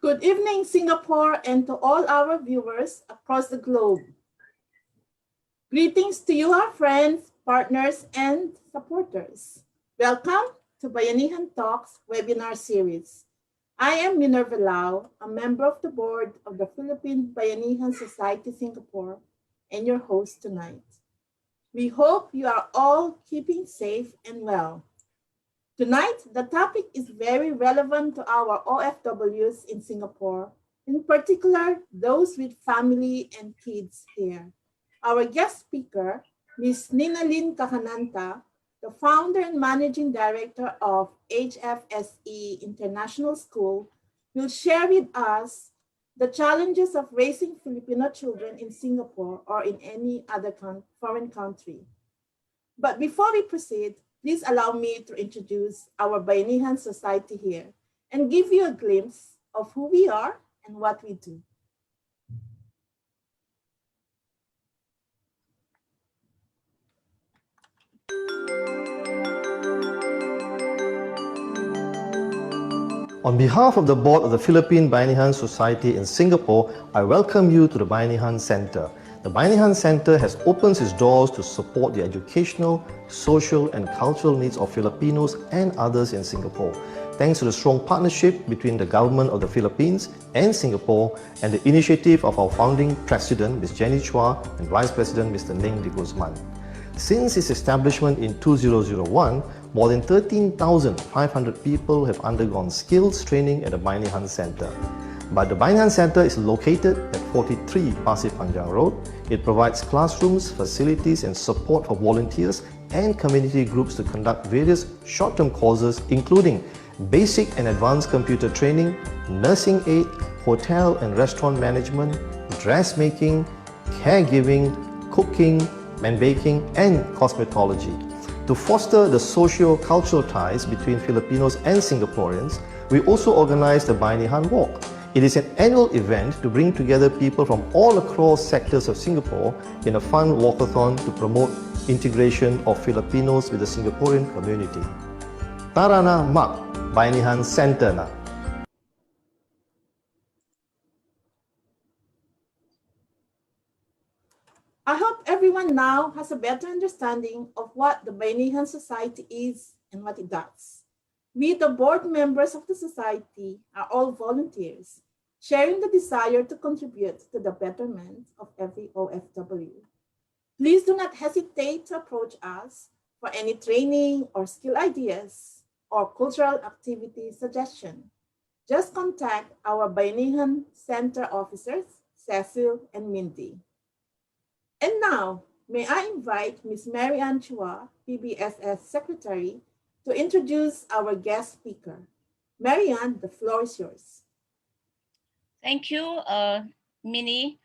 Good evening, Singapore, and to all our viewers across the globe. Greetings to you, our friends, partners, and supporters. Welcome to Bayanihan Talks webinar series. I am Minerva Lau, a member of the board of the Philippine Bayanihan Society Singapore, and your host tonight. We hope you are all keeping safe and well. Tonight, the topic is very relevant to our OFWs in Singapore, in particular, those with family and kids here. Our guest speaker, Ms. Ninalyn Cacananta, the founder and managing director of HSFE International School, will share with us the challenges of raising Filipino children in Singapore or in any other foreign country. But before we proceed, please allow me to introduce our Bayanihan Society here and give you a glimpse of who we are and what we do. On behalf of the board of the Philippine Bayanihan Society in Singapore, I welcome you to the Bayanihan Center. The Bayanihan Center has opened its doors to support the educational, social and cultural needs of Filipinos and others in Singapore. Thanks to the strong partnership between the government of the Philippines and Singapore and the initiative of our founding president, Ms. Jenny Chua, and vice president, Mr. Ning de Guzman. Since its establishment in 2001, more than 13,500 people have undergone skills training at the Bayanihan Center. But the Bayanihan Center is located at 43 Pasir Panjang Road. It provides classrooms, facilities and support for volunteers and community groups to conduct various short-term courses including basic and advanced computer training, nursing aid, hotel and restaurant management, dressmaking, caregiving, cooking, and baking and cosmetology. To foster the socio-cultural ties between Filipinos and Singaporeans, we also organize the Bayanihan Walk. It is an annual event to bring together people from all across sectors of Singapore in a fun walkathon to promote integration of Filipinos with the Singaporean community. Tara na mak Bayanihan Center na. I hope everyone now has a better understanding of what the Bayanihan Society is and what it does. We, the board members of the society, are all volunteers, sharing the desire to contribute to the betterment of every OFW. Please do not hesitate to approach us for any training or skill ideas or cultural activity suggestion. Just contact our Bayanihan Center officers, Cecil and Mindy. And now, may I invite Ms. Marianne Chua, PBSS Secretary, to introduce our guest speaker. Marianne, the floor is yours. Thank you, Minnie.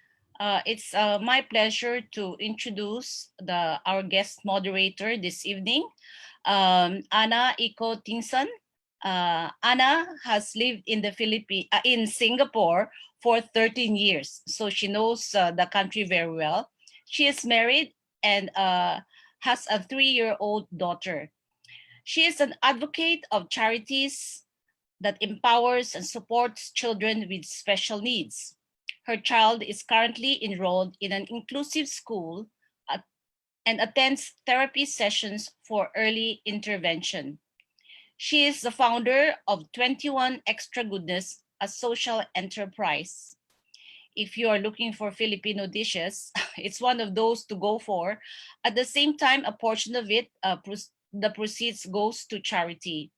It's my pleasure to introduce our guest moderator this evening, Anna Iko Tingson. Anna has lived in Singapore for 13 years, so she knows the country very well. She is married and has a 3-year-old daughter. She is an advocate of charities that empowers and supports children with special needs. Her child is currently enrolled in an inclusive school and attends therapy sessions for early intervention. She is the founder of 21 Extra Goodness, a social enterprise. If you are looking for Filipino dishes, it's one of those to go for. At the same time, a portion of it, the proceeds goes to charity.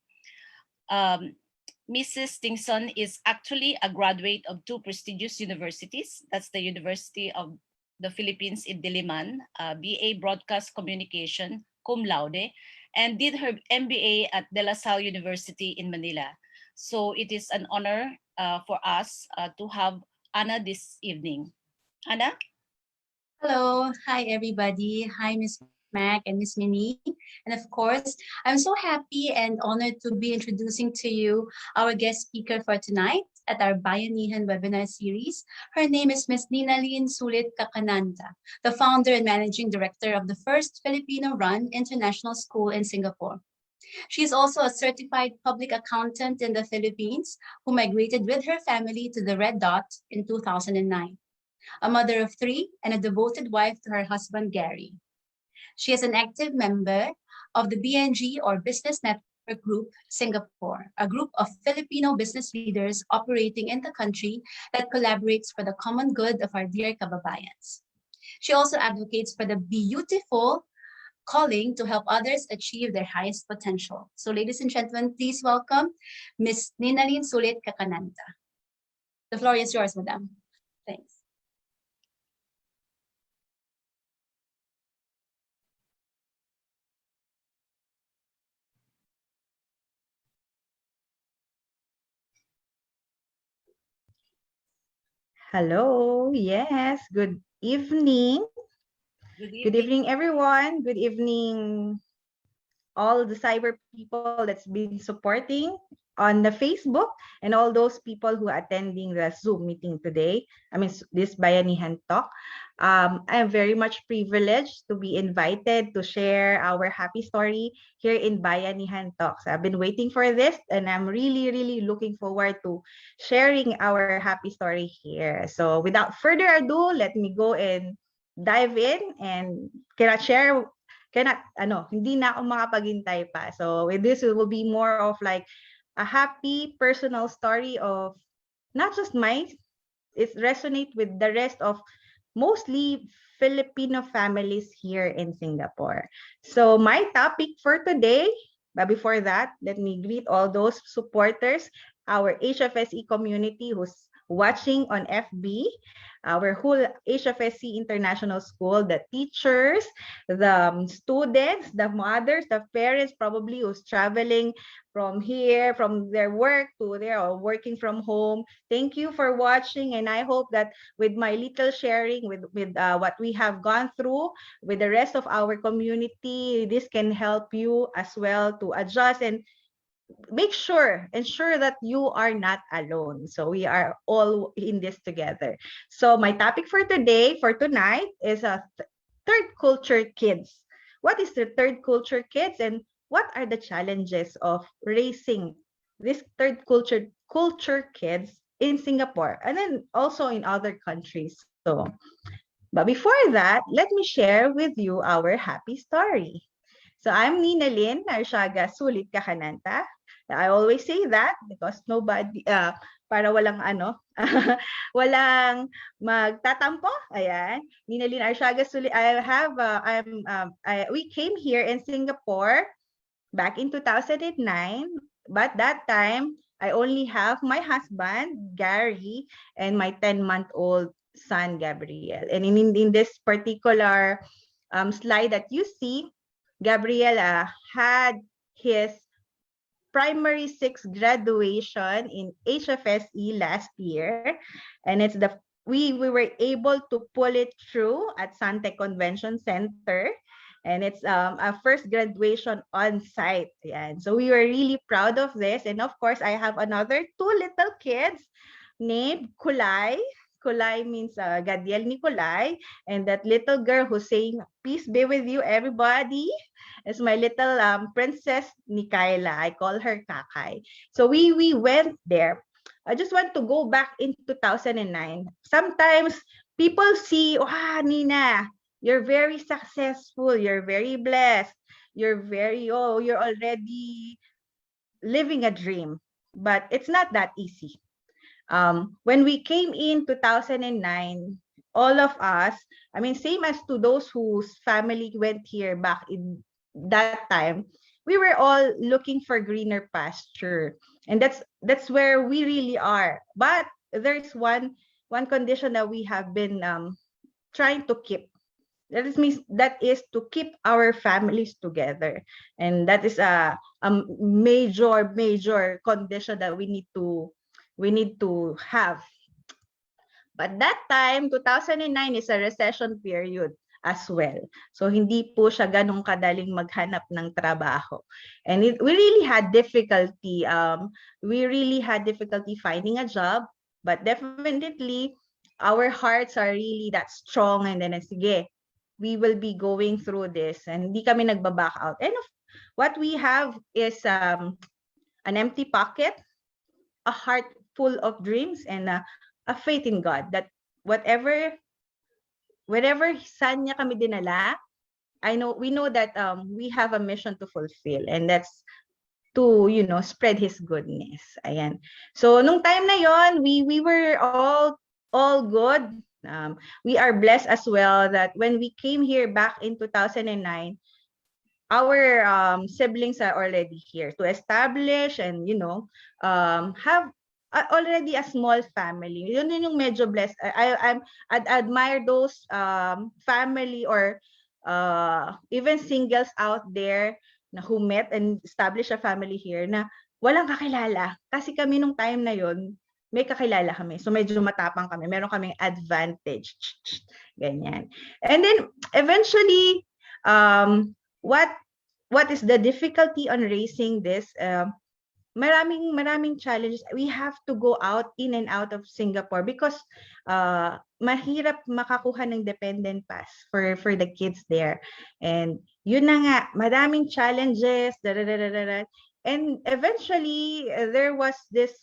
Mrs. Tingson is actually a graduate of 2 prestigious universities. That's the University of the Philippines in Diliman, BA Broadcast Communication, cum laude, and did her MBA at De La Salle University in Manila. So it is an honor for us to have Anna this evening. Anna? Hello. Hi, everybody. Hi, Miss Mac and Miss Minnie. And of course, I'm so happy and honored to be introducing to you our guest speaker for tonight at our Bayanihan webinar series. Her name is Ms. Ninalyn Cacananta, the founder and managing director of the first Filipino-run international school in Singapore. She is also a certified public accountant in the Philippines who migrated with her family to the Red Dot in 2009, a mother of three and a devoted wife to her husband, Gary. She is an active member of the BNG or Business Network Group Singapore, a group of Filipino business leaders operating in the country that collaborates for the common good of our dear kababayans. She also advocates for the beautiful calling to help others achieve their highest potential. So ladies and gentlemen, please welcome Miss Ninalyn Sulit Cacananta. The floor is yours, madam. Thanks. Hello, yes, good evening. Good Good evening. evening, everyone. Good evening, all the cyber people that's been supporting on the Facebook and all those people who are attending the Zoom meeting today. I mean, this Bayanihan talk. I am very much privileged to be invited to share our happy story here in Bayanihan Talks. I've been waiting for this and I'm really, really looking forward to sharing our happy story here. So without further ado, let me go and dive in and cannot share hindi na ako makapaghintay pa. So with this, it will be more of like a happy personal story of not just mine, it resonates with the rest of mostly Filipino families here in Singapore. So my topic for today, but before that, let me greet all those supporters, our HFSE community who's watching on FB, our whole HFSC International School, the teachers, the students, the mothers, the parents probably who's traveling from here, from their work to there or working from home. Thank you for watching, and I hope that with my little sharing, with what we have gone through, with the rest of our community, this can help you as well to adjust and ensure that you are not alone. So we are all in this together. So my topic for today, for tonight, is a third culture kids. What is the third culture kids, and what are the challenges of raising this third culture kids in Singapore and then also in other countries? So, but before that, let me share with you our happy story. So I'm Ninalyn Arshaga Sulit Kacananta. I always say that because nobody, para walang walang magtatampo. Ayan. Ninalyn Arshaga Sulit. We came here in Singapore back in 2009, but that time I only have my husband, Gary, and my 10-month-old son, Gabriel. And in this particular slide that you see, Gabriela had his primary six graduation in HFSE last year, and it's the we were able to pull it through at Sante Convention Center, and it's a first graduation on site. Yeah, so we were really proud of this, and of course I have another two little kids named Kulay. Kulay means Gadiel Nicolay, and that little girl who's saying, "Peace be with you, everybody," is my little princess Nikaila. I call her Kakay. So we went there. I just want to go back in 2009. Sometimes people see, "Wow, Nina, you're very successful. You're very blessed. You're already living a dream." But it's not that easy. When we came in 2009, all of us, I mean, same as to those whose family went here back in that time, we were all looking for greener pasture. And that's where we really are. But there's one condition that we have been trying to keep. That is to keep our families together. And that is a major condition that we need to have. But that time, 2009 is a recession period as well. So hindi po siya ganong kadaling maghanap ng trabaho. And we really had difficulty. Finding a job, but definitely our hearts are really that strong, and then sige, we will be going through this, and hindi kami nagba-back out. And What we have is an empty pocket, a heart full of dreams, and a faith in God that wherever saan niya kami dinala, we know that we have a mission to fulfill, and that's to, spread His goodness. Ayan. So nung time na yon, we were all good. We are blessed as well that when we came here back in 2009, our siblings are already here to establish and have already a small family. Yun yung medyo blessed. I'd admire those family or even singles out there na who met and established a family here na walang kakilala. Kasi kami nung time na yon may kakilala kami. So medyo matapang kami. Meron kaming advantage. Ganyan. And then eventually, what is the difficulty on raising this? Maraming challenges. We have to go out in and out of Singapore because mahirap makakuha ng dependent pass for the kids there. And yun na nga, maraming challenges. And eventually, there was this,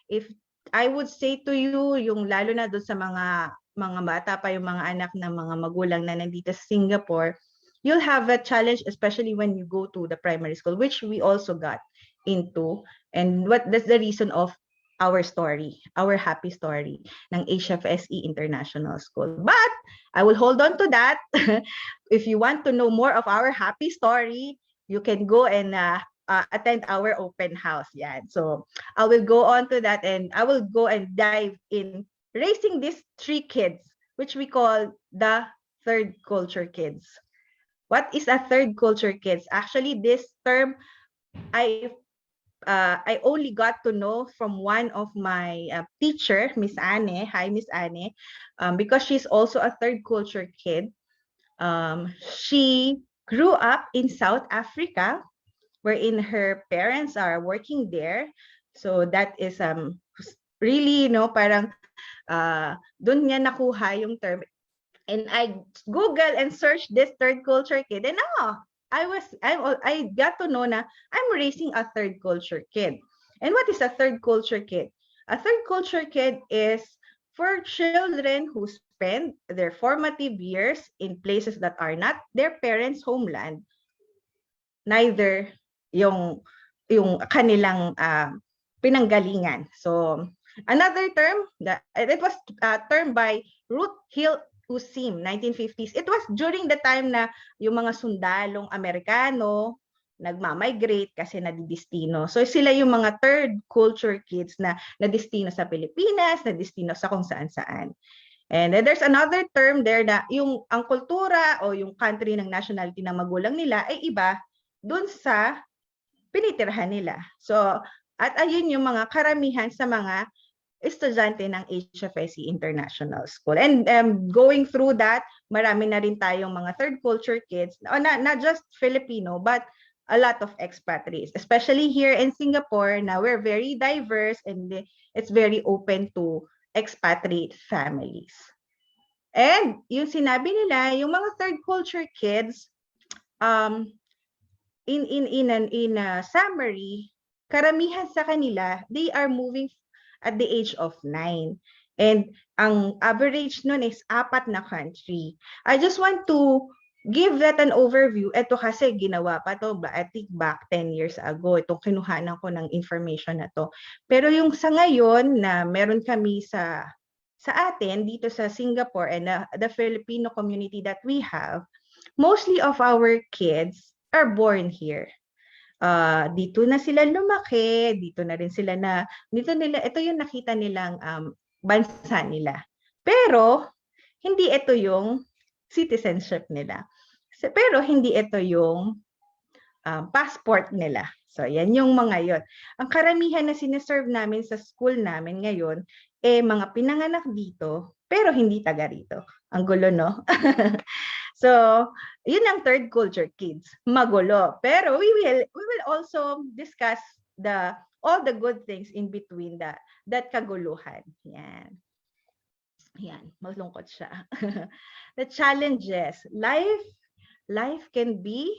if I would say to you, yung lalo na doon sa mga bata pa, yung mga anak ng mga magulang na nandito sa Singapore, you'll have a challenge, especially when you go to the primary school, which we also got into. And that's the reason of our story, our happy story ng HSFE International School. But I will hold on to that. If you want to know more of our happy story, you can go and attend our open house. Yeah. So I will go on to that, and I will go and dive in raising these 3 kids, which we call the third culture kids. What is a third culture kids? Actually, this term I only got to know from one of my teacher, Miss Anne. Hi, Miss Anne. Because she's also a third culture kid. She grew up in South Africa, wherein her parents are working there. So that is really, parang dun niya nakuha yung term. And I Google and search this third culture kid, and I got to know na I'm raising a third culture kid. And what is a third culture kid? A third culture kid is for children who spend their formative years in places that are not their parents' homeland, neither yung kanilang pinanggalingan. So another term that it was termed by Ruth Hill Usim, 1950s. It was during the time na yung mga sundalong Amerikano nagmamigrate kasi nadidistino. So sila yung mga third culture kids na nadistino sa Pilipinas, nadistino sa kung saan-saan. And then there's another term there na yung ang kultura o yung country ng nationality ng magulang nila ay iba dun sa pinitirhan nila. So at ayun yung mga karamihan sa mga estudyante ng HSFE International School. And going through that, marami na rin tayong mga third culture kids, not just Filipino, but a lot of expatriates, especially here in Singapore. Now we're very diverse and it's very open to expatriate families. And yung sinabi nila, yung mga third culture kids, in a summary, karamihan sa kanila, they are moving at the age of 9. And ang average nun is 4 na country. I just want to give that an overview. Ito kasi ginawa pa to, I think back 10 years ago. Itong kinuhanan ko ng information na to. Pero yung sa ngayon na meron kami sa atin dito sa Singapore and the Filipino community that we have, mostly of our kids are born here. Dito na sila lumaki, ito yung nakita nilang bansa nila. Pero, hindi ito yung citizenship nila. Pero, hindi ito yung passport nila. So, yan yung mga yon. Ang karamihan na sineserve namin sa school namin ngayon, mga pinanganak dito, pero hindi taga rito. Ang gulo, no? So, yun ang third culture kids. Magulo. Pero we will also discuss all the good things in between that kaguluhan. Yan. Yan, malungkot siya. The challenges. Life can be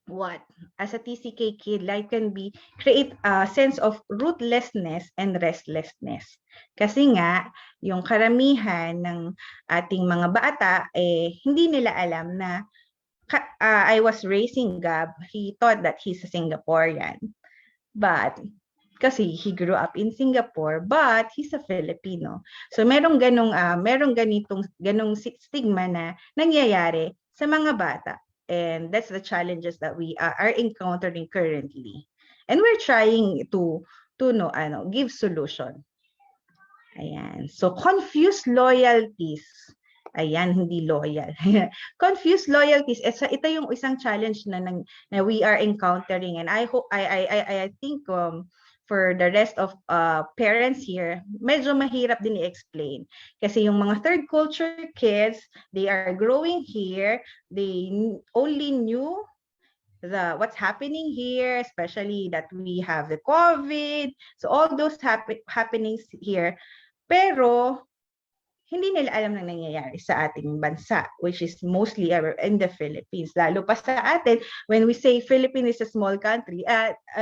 what as a TCK kid, life can be create a sense of rootlessness and restlessness. Kasi nga, yung karamihan ng ating mga bata, hindi nila alam na I was raising Gab, he thought that he's a Singaporean. But kasi he grew up in Singapore, but he's a Filipino. So merong ganong stigma na nangyayari sa mga bata. And that's the challenges that we are encountering currently. And we're trying to give solution. Ayan. So confused loyalties. Ayan, hindi loyal. Confused loyalties. Ito yung isang challenge na we are encountering, and I hope I think for the rest of parents here, medyo mahirap din i-explain. Kasi yung mga third culture kids, they are growing here, they only knew what's happening here, especially that we have the COVID, so all those happenings here. Pero hindi nila alam na nangyayari sa ating bansa, which is mostly in the Philippines. Lalo pa sa atin, when we say Philippines is a small country,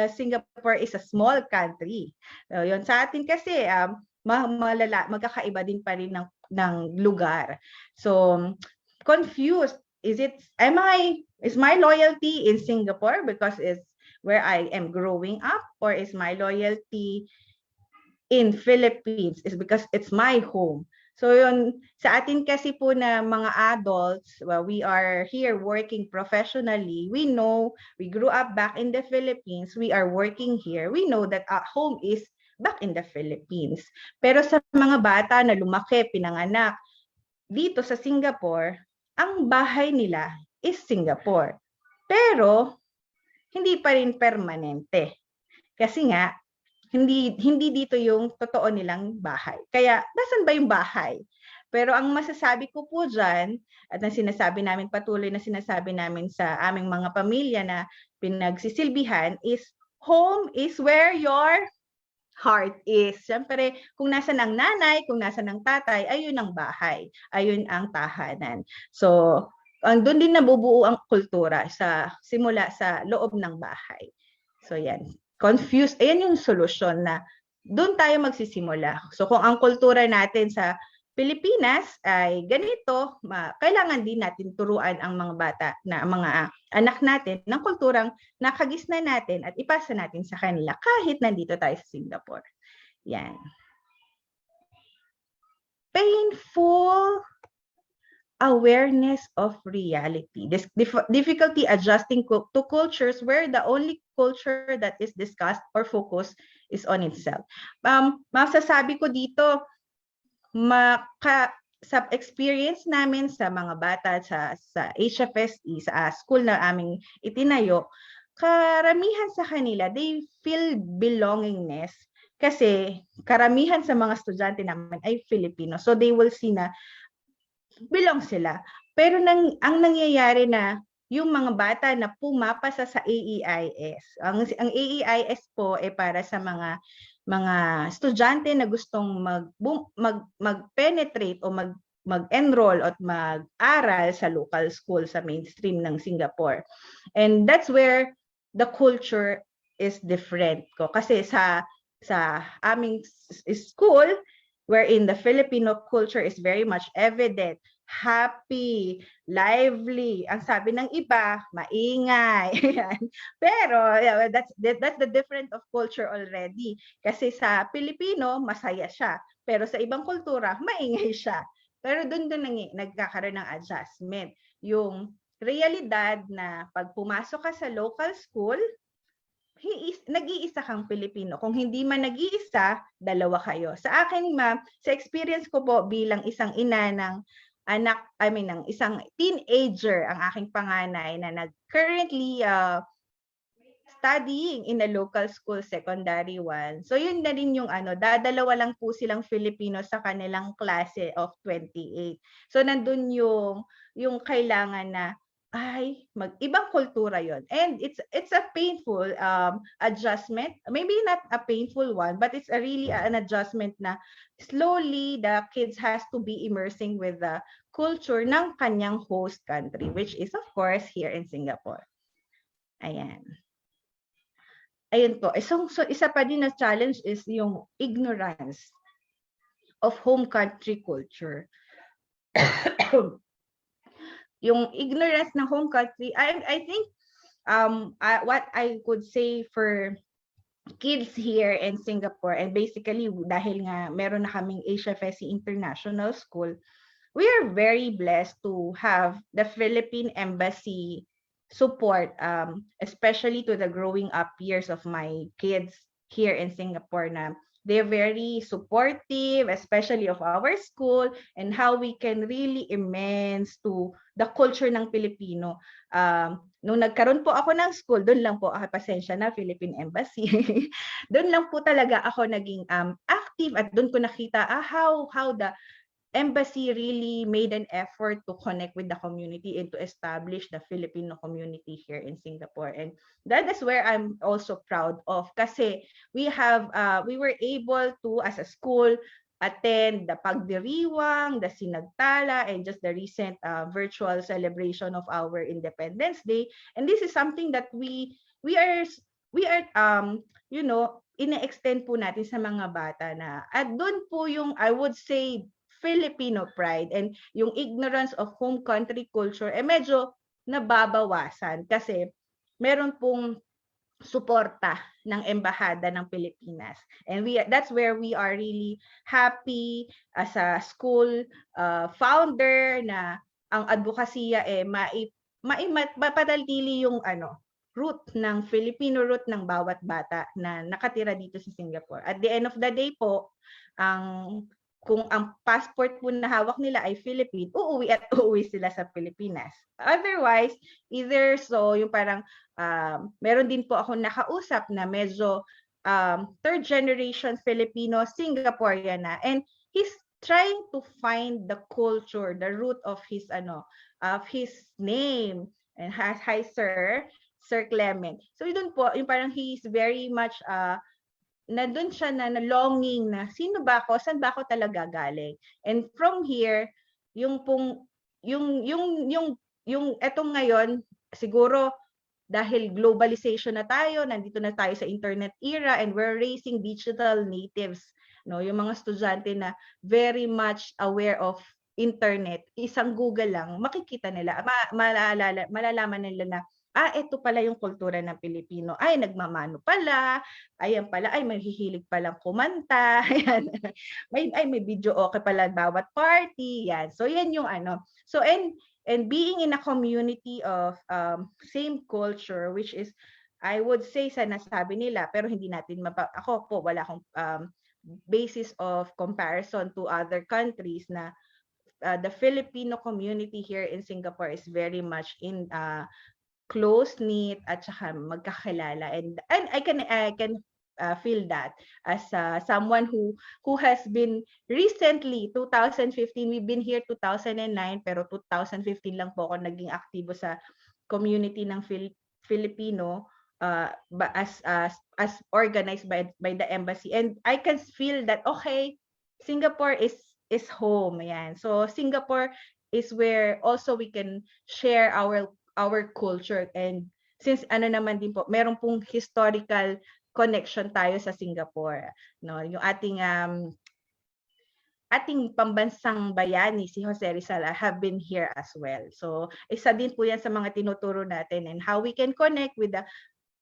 Singapore is a small country. Yun, sa atin kasi, magkakaiba din pa rin ng lugar. So, confused. Is my loyalty in Singapore because it's where I am growing up, or is my loyalty in Philippines is because it's my home? So yun, sa atin kasi po na mga adults, we are here working professionally. We know, we grew up back in the Philippines. We are working here. We know that our home is back in the Philippines. Pero sa mga bata na lumaki, pinanganak dito sa Singapore, ang bahay nila is Singapore. Pero hindi pa rin permanente. Kasi nga, hindi dito yung totoo nilang bahay. Kaya, nasan ba yung bahay? Pero ang masasabi ko po dyan, at patuloy na sinasabi namin sa aming mga pamilya na pinagsisilbihan, is home is where your heart is. Siyempre, kung nasan ang nanay, kung nasan ang tatay, ayun ang bahay. Ayun ang tahanan. So, doon din nabubuo ang kultura simula sa loob ng bahay. So, yan. Confused, ayan yung solusyon na doon tayo magsisimula. So kung ang kultura natin sa Pilipinas ay ganito, kailangan din natin turuan ang mga bata na mga anak natin ng kulturang nakagisna natin at ipasa natin sa kanila kahit nandito tayo sa Singapore. Yan. Painful awareness of reality. This difficulty adjusting to cultures where the only culture that is discussed or focused is on itself. Masasabi ko dito, sa experience namin sa mga bata sa HFSE, sa school na aming itinayo, karamihan sa kanila, they feel belongingness kasi karamihan sa mga estudyante namin ay Filipino. So they will see na belong sila. Pero ang nangyayari na yung mga bata na pumapasa sa AEIS. Ang AEIS po ay para sa mga estudyante na gustong mag-penetrate o mag-enroll at mag-aral sa local school sa mainstream ng Singapore. And that's where the culture is different ko. Kasi sa aming school, wherein the Filipino culture is very much evident, happy, lively. Ang sabi ng iba, maingay. Pero that's the difference of culture already. Kasi sa Pilipino, masaya siya. Pero sa ibang kultura, maingay siya. Pero doon nagkakaroon ng adjustment. Yung realidad na pag pumasok ka sa local school, nag-iisa kang Pilipino. Kung hindi man nag-iisa, dalawa kayo. Sa akin, ma'am, sa experience ko po bilang isang ina ng ng isang teenager, ang aking panganay na currently studying in a local school, secondary 1. So yun na rin yung dadalawa lang po silang Filipino sa kanilang klase of 28. So nandun yung kailangan na ibang kultura yon, and it's a painful adjustment, maybe not a painful one, but it's really an adjustment na slowly the kids has to be immersing with the culture ng kanyang host country, which is of course here in Singapore. Ayan. Ayun po. So isa pa din na challenge is yung ignorance of home country culture. Yung ignorance ng home country, I think what I could say for kids here in Singapore, and basically dahil nga meron na kaming HSFE International School, we are very blessed to have the Philippine Embassy support, especially to the growing up years of my kids here in Singapore, na they're very supportive, especially of our school and how we can really immense to the culture ng Pilipino. Nung nagkaroon po ako ng school, doon lang po, pasensya na, Philippine Embassy. Doon lang po talaga ako naging active at doon ko nakita how the embassy really made an effort to connect with the community and to establish the Filipino community here in Singapore. And that is where I'm also proud of, kasi we were able to, as a school, attend the pagdiriwang, the sinagtala, and just the recent virtual celebration of our Independence Day. And this is something that we are ina-extend po natin sa mga bata na, at doon po yung, I would say, Filipino pride and yung ignorance of home country culture medyo nababawasan kasi meron pong suporta ng embahada ng Pilipinas. And that's where we are really happy as a school founder na ang advokasya mapadaltili yung root ng Filipino root ng bawat bata na nakatira dito sa Singapore. At the end of the day po, kung ang passport po na hawak nila ay Philippine, uuwi sila sa Pilipinas. Otherwise, either yung parang meron din po ako nakausap na medyo third generation Filipino, Singaporean na, and he's trying to find the culture, the root of his name. And hi Sir Clement. So yun po, yung parang he's very much na doon siya na longing na sino ba ako, saan ba ako talaga galing. And from here, yung etong ngayon, siguro dahil globalization na tayo, nandito na tayo sa internet era, and we're raising digital natives, yung mga estudyante na very much aware of internet, isang Google lang, makikita nila, malalaman nila na ito pala yung kultura ng Pilipino. Ay, nagmamano pala. Ayan pala, ay may hihilig palang kumanta. Ayan. May video okay pala bawat party. Yan. So yan yung So and being in a community of same culture, which is, I would say sa nasabi nila, pero hindi natin ako po wala akong basis of comparison to other countries na the Filipino community here in Singapore is very much in close-knit at saka magkakilala, and I can feel that as someone who has been recently 2015, we've been here 2009, pero 2015 lang po ako naging aktibo sa community ng Filipino as organized by the embassy, and I can feel that okay, Singapore is home. Yan. So Singapore is where also we can share our culture, and since naman din po meron pong historical connection tayo sa Singapore, yung ating pambansang bayani si Jose Rizal have been here as well. So isa din po yan sa mga tinuturo natin, and how we can connect with the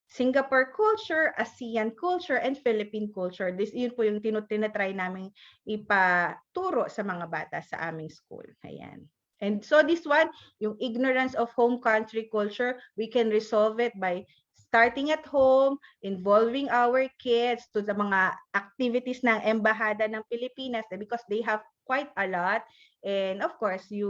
Singapore culture, ASEAN culture, and Philippine culture. Yun po yung tinatry namin ipaturo sa mga bata sa aming school. Ayan. And so this one, yung ignorance of home country culture, we can resolve it by starting at home, involving our kids to the mga activities ng Embahada ng Pilipinas, because they have quite a lot. And of course, we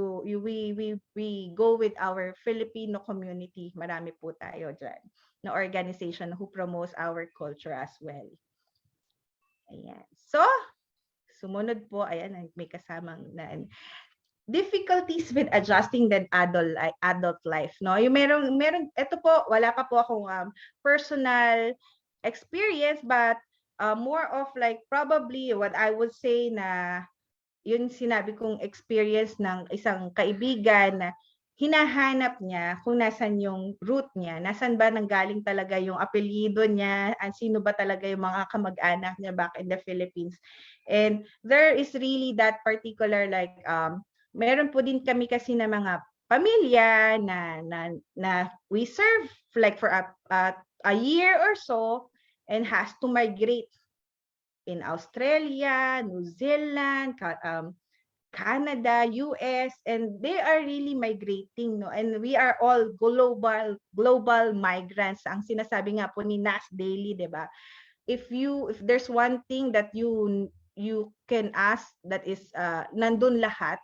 go with our Filipino community. Marami po tayo dyan na organization who promotes our culture as well. Ayan. So, sumunod po, ayan, may kasamang difficulties with adjusting the adult life, yung meron ito po, wala pa po akong personal experience, but more of like probably what I would say na yun sinabi kong experience ng isang kaibigan na hinahanap niya kung nasan yung root niya, nasan ba nanggaling talaga yung apelyido niya, at sino ba talaga yung mga kamag-anak niya back in the Philippines. And there is really that particular like meron po din kami kasi na mga pamilya na we serve like for a year or so and has to migrate in Australia, New Zealand, Canada, US, and they are really migrating, no? And we are all global migrants. Ang sinasabi nga po ni Nas Daily, 'di ba? If there's one thing that you can ask that is nandun lahat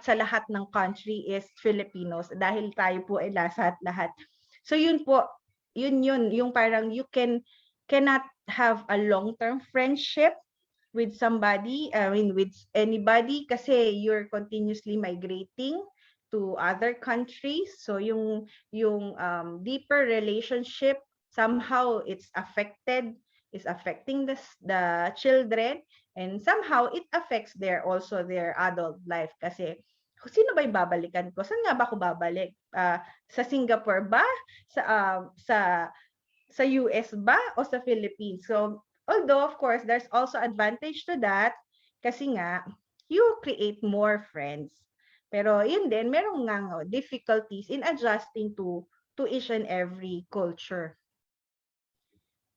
sa lahat ng country is Filipinos dahil tayo po ay lahat. So yun po, yun yung parang you cannot have a long-term friendship with somebody, with anybody kasi you're continuously migrating to other countries. So yung deeper relationship somehow it's affecting the children, and somehow it affects their adult life kasi sino ba yung babalikan ko? Saan nga ba ako babalik? Sa Singapore ba? Sa US ba o sa Philippines? So although, of course, there's also advantage to that kasi nga, you create more friends. Pero yun din, merong nga difficulties in adjusting to each and every culture.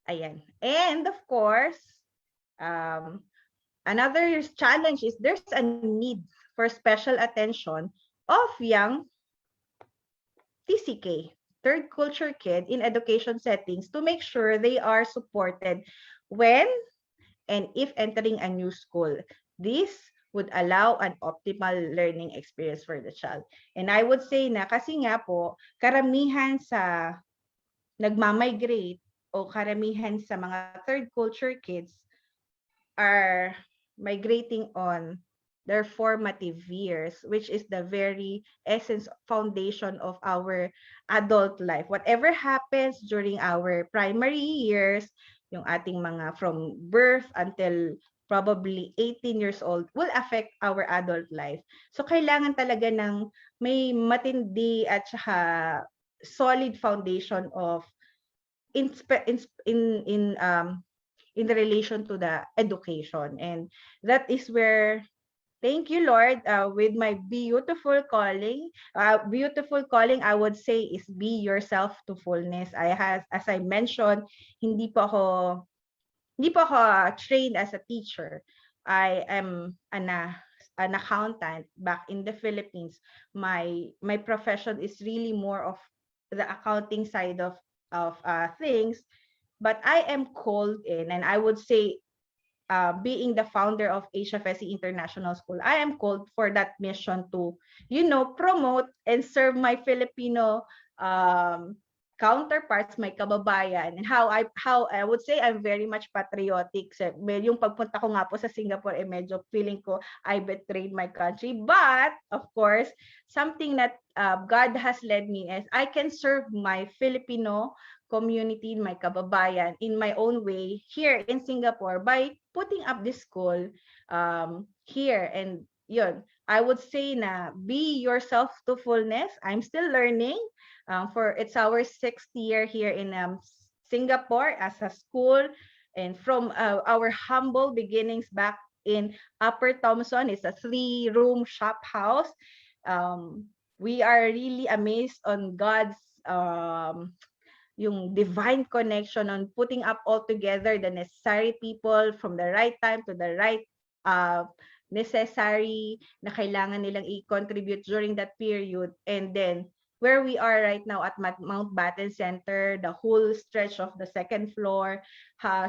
Ayan. And of course, another challenge is there's a need for special attention of young TCK, third culture kid in education settings to make sure they are supported when and if entering a new school. This would allow an optimal learning experience for the child. And I would say na kasi nga po, karamihan sa nagmamigrate o karamihan sa mga third culture kids are migrating on their formative years, which is the very essence, foundation of our adult life. Whatever happens during our primary years, yung ating mga from birth until probably 18 years old will affect our adult life. So kailangan talaga ng may matindi at saka solid foundation of in the relation to the education. And that is where, thank you, Lord, with my beautiful calling, I would say is be yourself to fullness. As I mentioned, hindi po ako trained as a teacher. I am an accountant back in the Philippines. My profession is really more of the accounting side of things, but I am called in, and I would say, being the founder of HSFE International School, I am called for that mission to, promote and serve my Filipino counterparts, my kababayan, and how I would say I'm very much patriotic. So, yung pagpunta ko nga po sa Singapore, medyo feeling ko I betrayed my country. But, of course, something that God has led me is I can serve my Filipino community, my kababayan, in my own way here in Singapore by putting up this school here. And yun, I would say na be yourself to fullness. I'm still learning. It's our 6th year here in Singapore as a school, and from our humble beginnings back in Upper Thomson, it's a 3-room shop house. We are really amazed on God's yung divine connection on putting up all together the necessary people from the right time to the right necessary na kailangan nilang i-contribute during that period. And then where we are right now at Mountbatten Center, the whole stretch of the 2nd floor,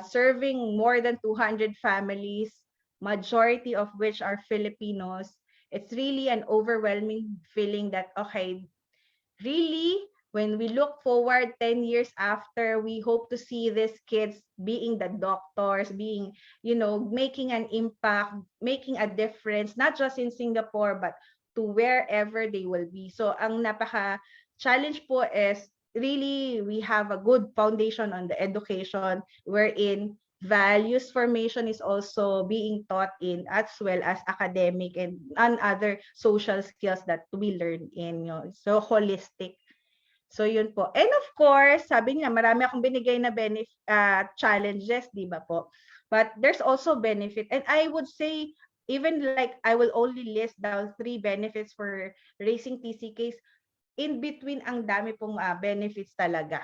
serving more than 200 families, majority of which are Filipinos. It's really an overwhelming feeling that, okay, really, when we look forward 10 years after, we hope to see these kids being the doctors, being, making an impact, making a difference, not just in Singapore, but to wherever they will be. So ang napaka-challenge po is really we have a good foundation on the education wherein values formation is also being taught in, as well as academic and other social skills that we learn in, so holistic. So yun po. And of course, sabi niya, marami akong binigay na challenges, di ba po? But there's also benefit. And I would say, even like I will only list down 3 benefits for raising TCKs. In between, ang dami pong benefits talaga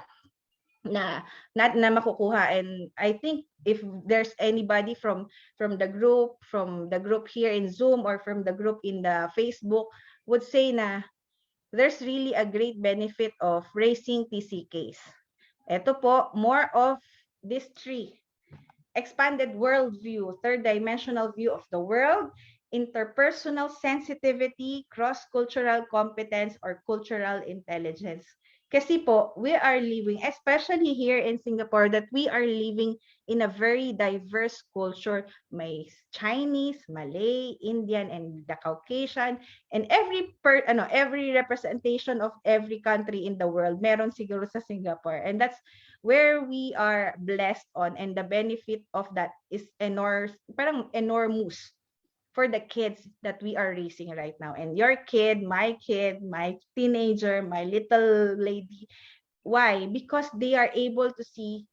na makukuha. And I think if there's anybody from the group here in Zoom or from the group in the Facebook would say na there's really a great benefit of raising TCKs. Ito po, more of these 3. Expanded worldview, third-dimensional view of the world, interpersonal sensitivity, cross-cultural competence, or cultural intelligence. Kasi po, we are living, especially here in Singapore, that we are living in a very diverse culture. May Chinese, Malay, Indian, and the Caucasian, and every representation of every country in the world, meron siguro sa Singapore. And that's where we are blessed on, and the benefit of that is enormous for the kids that we are raising right now. And your kid, my teenager, my little lady. Why? Because they are able to see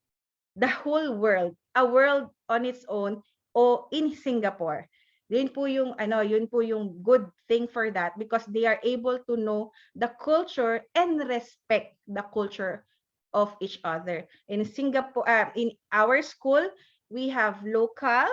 the whole world, a world on its own, o in Singapore. Yun po yung good thing for that, because they are able to know the culture and respect the culture of each other. In Singapore, in our school, we have local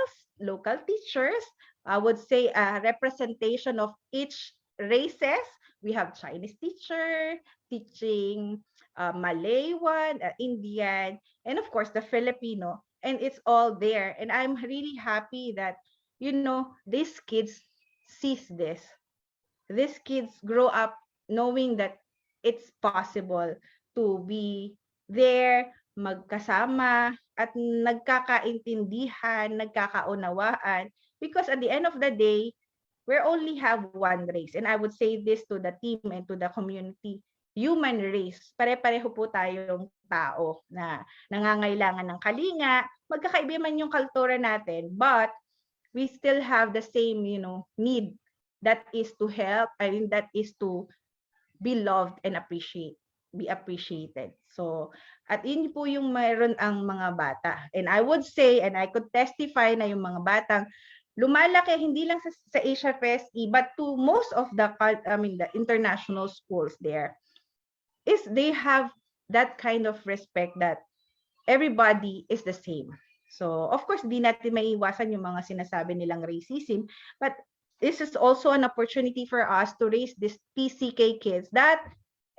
teachers. I would say a representation of each races. We have Chinese teacher teaching Malay one, Indian, and of course the Filipino. And it's all there. And I'm really happy that, these kids sees this. These kids grow up knowing that it's possible to be there, magkasama, at nagkakaintindihan, nagkakaunawaan. Because at the end of the day, we only have one race. And I would say this to the team and to the community. Human race. Pare-pareho po tayong tao na nangangailangan ng kalinga. Magkakaiba man yung kultura natin, but we still have the same, need. That is to help, that is to be loved and be appreciated. So, at yun po yung mayroon ang mga bata. And I would say, and I could testify na yung mga batang lumalaki hindi lang sa HSFE, but to most of the international schools there, is they have that kind of respect that everybody is the same. So, of course, di natin maiiwasan yung mga sinasabi nilang racism, but this is also an opportunity for us to raise these TCK kids that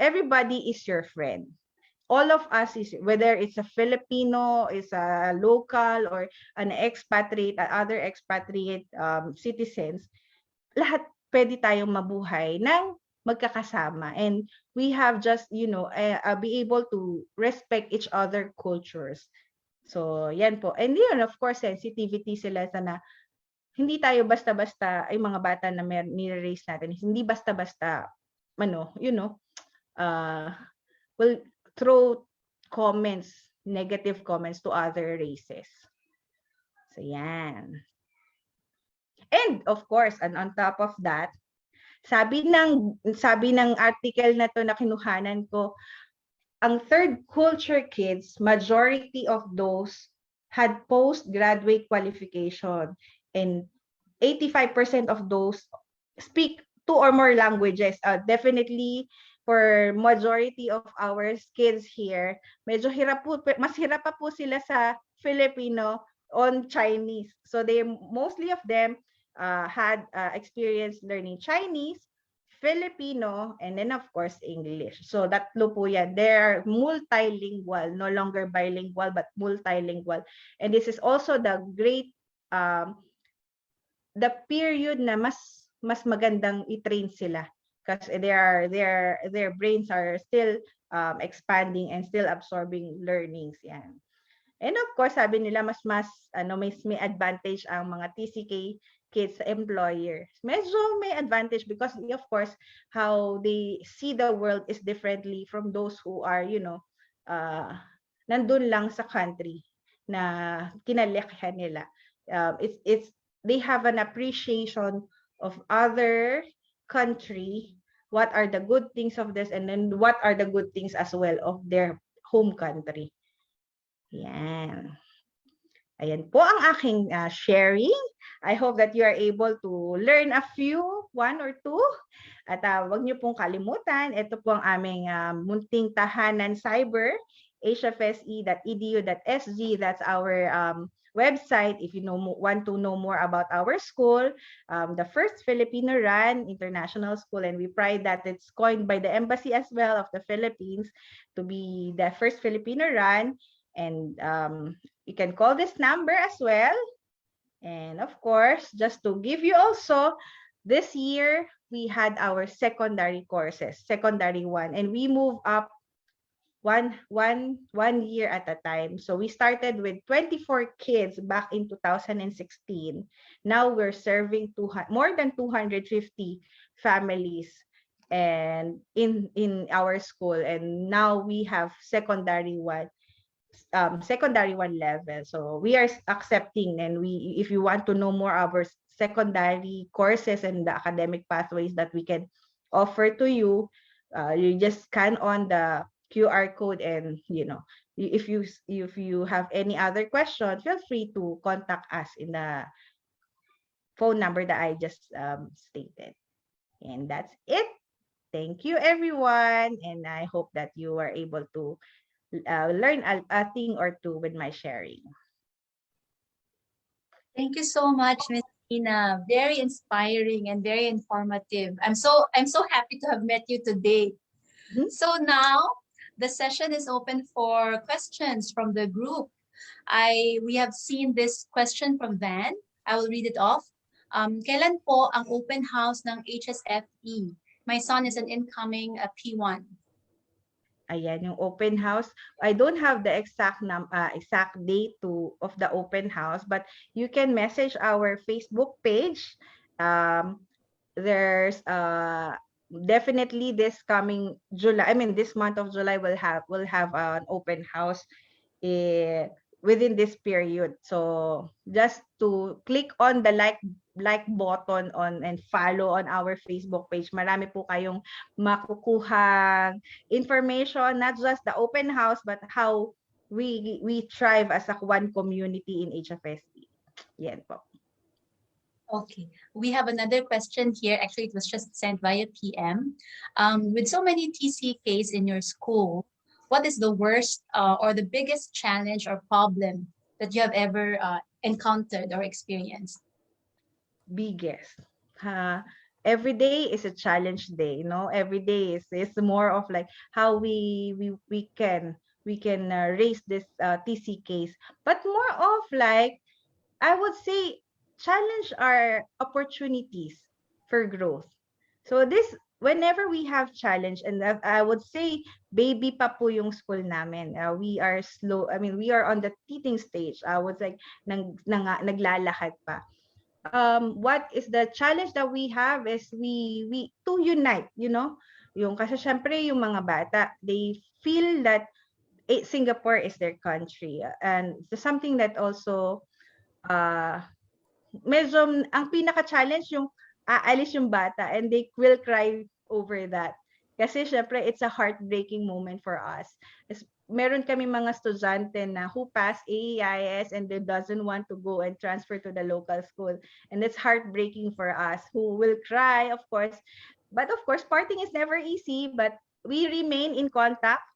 everybody is your friend. All of us is, whether it's a Filipino, is a local, or an expatriate, other expatriate citizens, lahat pwede tayong mabuhay ng magkakasama. And we have just, be able to respect each other cultures. So, yan po. And yun, of course, sensitivity sila na hindi tayo basta-basta, ay mga bata na nire-raise natin, hindi basta-basta, will throw negative comments to other races. So, yan. And of course, and on top of that, sabi ng article na to na kinuhanan ko, ang third culture kids, majority of those had postgraduate qualification, and 85% of those speak 2 or more languages. Definitely for majority of our kids here, medyo mas hirap pa po sila sa Filipino on Chinese. So mostly of them had experience learning Chinese, Filipino, and then of course English. So tatlo po yan. They're multilingual, no longer bilingual but multilingual. And this is also the great the period na mas magandang i-train sila, because their brains are still expanding and still absorbing learnings yan. And of course, sabi nila may advantage ang mga TCK kids sa employers. Medyo may advantage because of course how they see the world is differently from those who are, nandun lang sa country. na kinalakihan nila. They have an appreciation of other country, what are the good things of this, and then what are the good things as well of their home country. Yan. Ayan po ang aking sharing. I hope that you are able to learn a few, one or two. At wag niyo pong kalimutan, ito po ang aming munting tahanan cyber, hfse.edu.sg. That's our website if you want to know more about our school, the first Filipino run international school, and we pride that it's coined by the embassy as well of the Philippines to be the first Filipino run. And you can call this number as well. And of course, just to give you also, this year we had our secondary courses, secondary one, and we move up one year at a time. So we started with 24 kids back in 2016. Now we're serving more than 250 families and in our school, and now we have secondary one level. So we are accepting, and if you want to know more our secondary courses and the academic pathways that we can offer to you, you just scan on the QR code, and if you have any other question, feel free to contact us in the phone number that I just stated. And that's it. Thank you, everyone, and I hope that you are able to learn a thing or two with my sharing. Thank you so much, Miss Tina. Very inspiring and very informative. I'm so happy to have met you today. So now the session is open for questions from the group. We have seen this question from Van. I will read it off. Kailan po ang open house ng HSFE? My son is an incoming P1. Ayan, yung open house. I don't have the exact date of the open house, but you can message our Facebook page. There's definitely this coming July. I mean, this month of July we'll have an open house within this period. So just to click on the like button and follow on our Facebook page. Marami po kayong makukuhang information, not just the open house, but how we thrive as a one community in HFSE. Yan po. Okay, we have another question here. Actually, it was just sent via PM. With so many TCKs in your school, what is the worst or the biggest challenge or problem that you have ever encountered or experienced? Biggest. Every day is a challenge day, every day is more of like how we can raise this TCKs, but more of like, I would say, challenge our opportunities for growth. So this, whenever we have challenge, and I would say baby pa po yung school namin, we are slow. I mean, we are on the teething stage. I would say naglalakad pa. What is the challenge that we have is we to unite, yung kasi syempre yung mga bata, they feel that Singapore is their country, and it's something that also medyo ang pinaka-challenge yung aalis yung bata and they will cry over that. Kasi syempre, it's a heartbreaking moment for us. Meron kami mga estudyante na who pass AEIS and they doesn't want to go and transfer to the local school. And it's heartbreaking for us, who will cry, of course. But of course, parting is never easy, but we remain in contact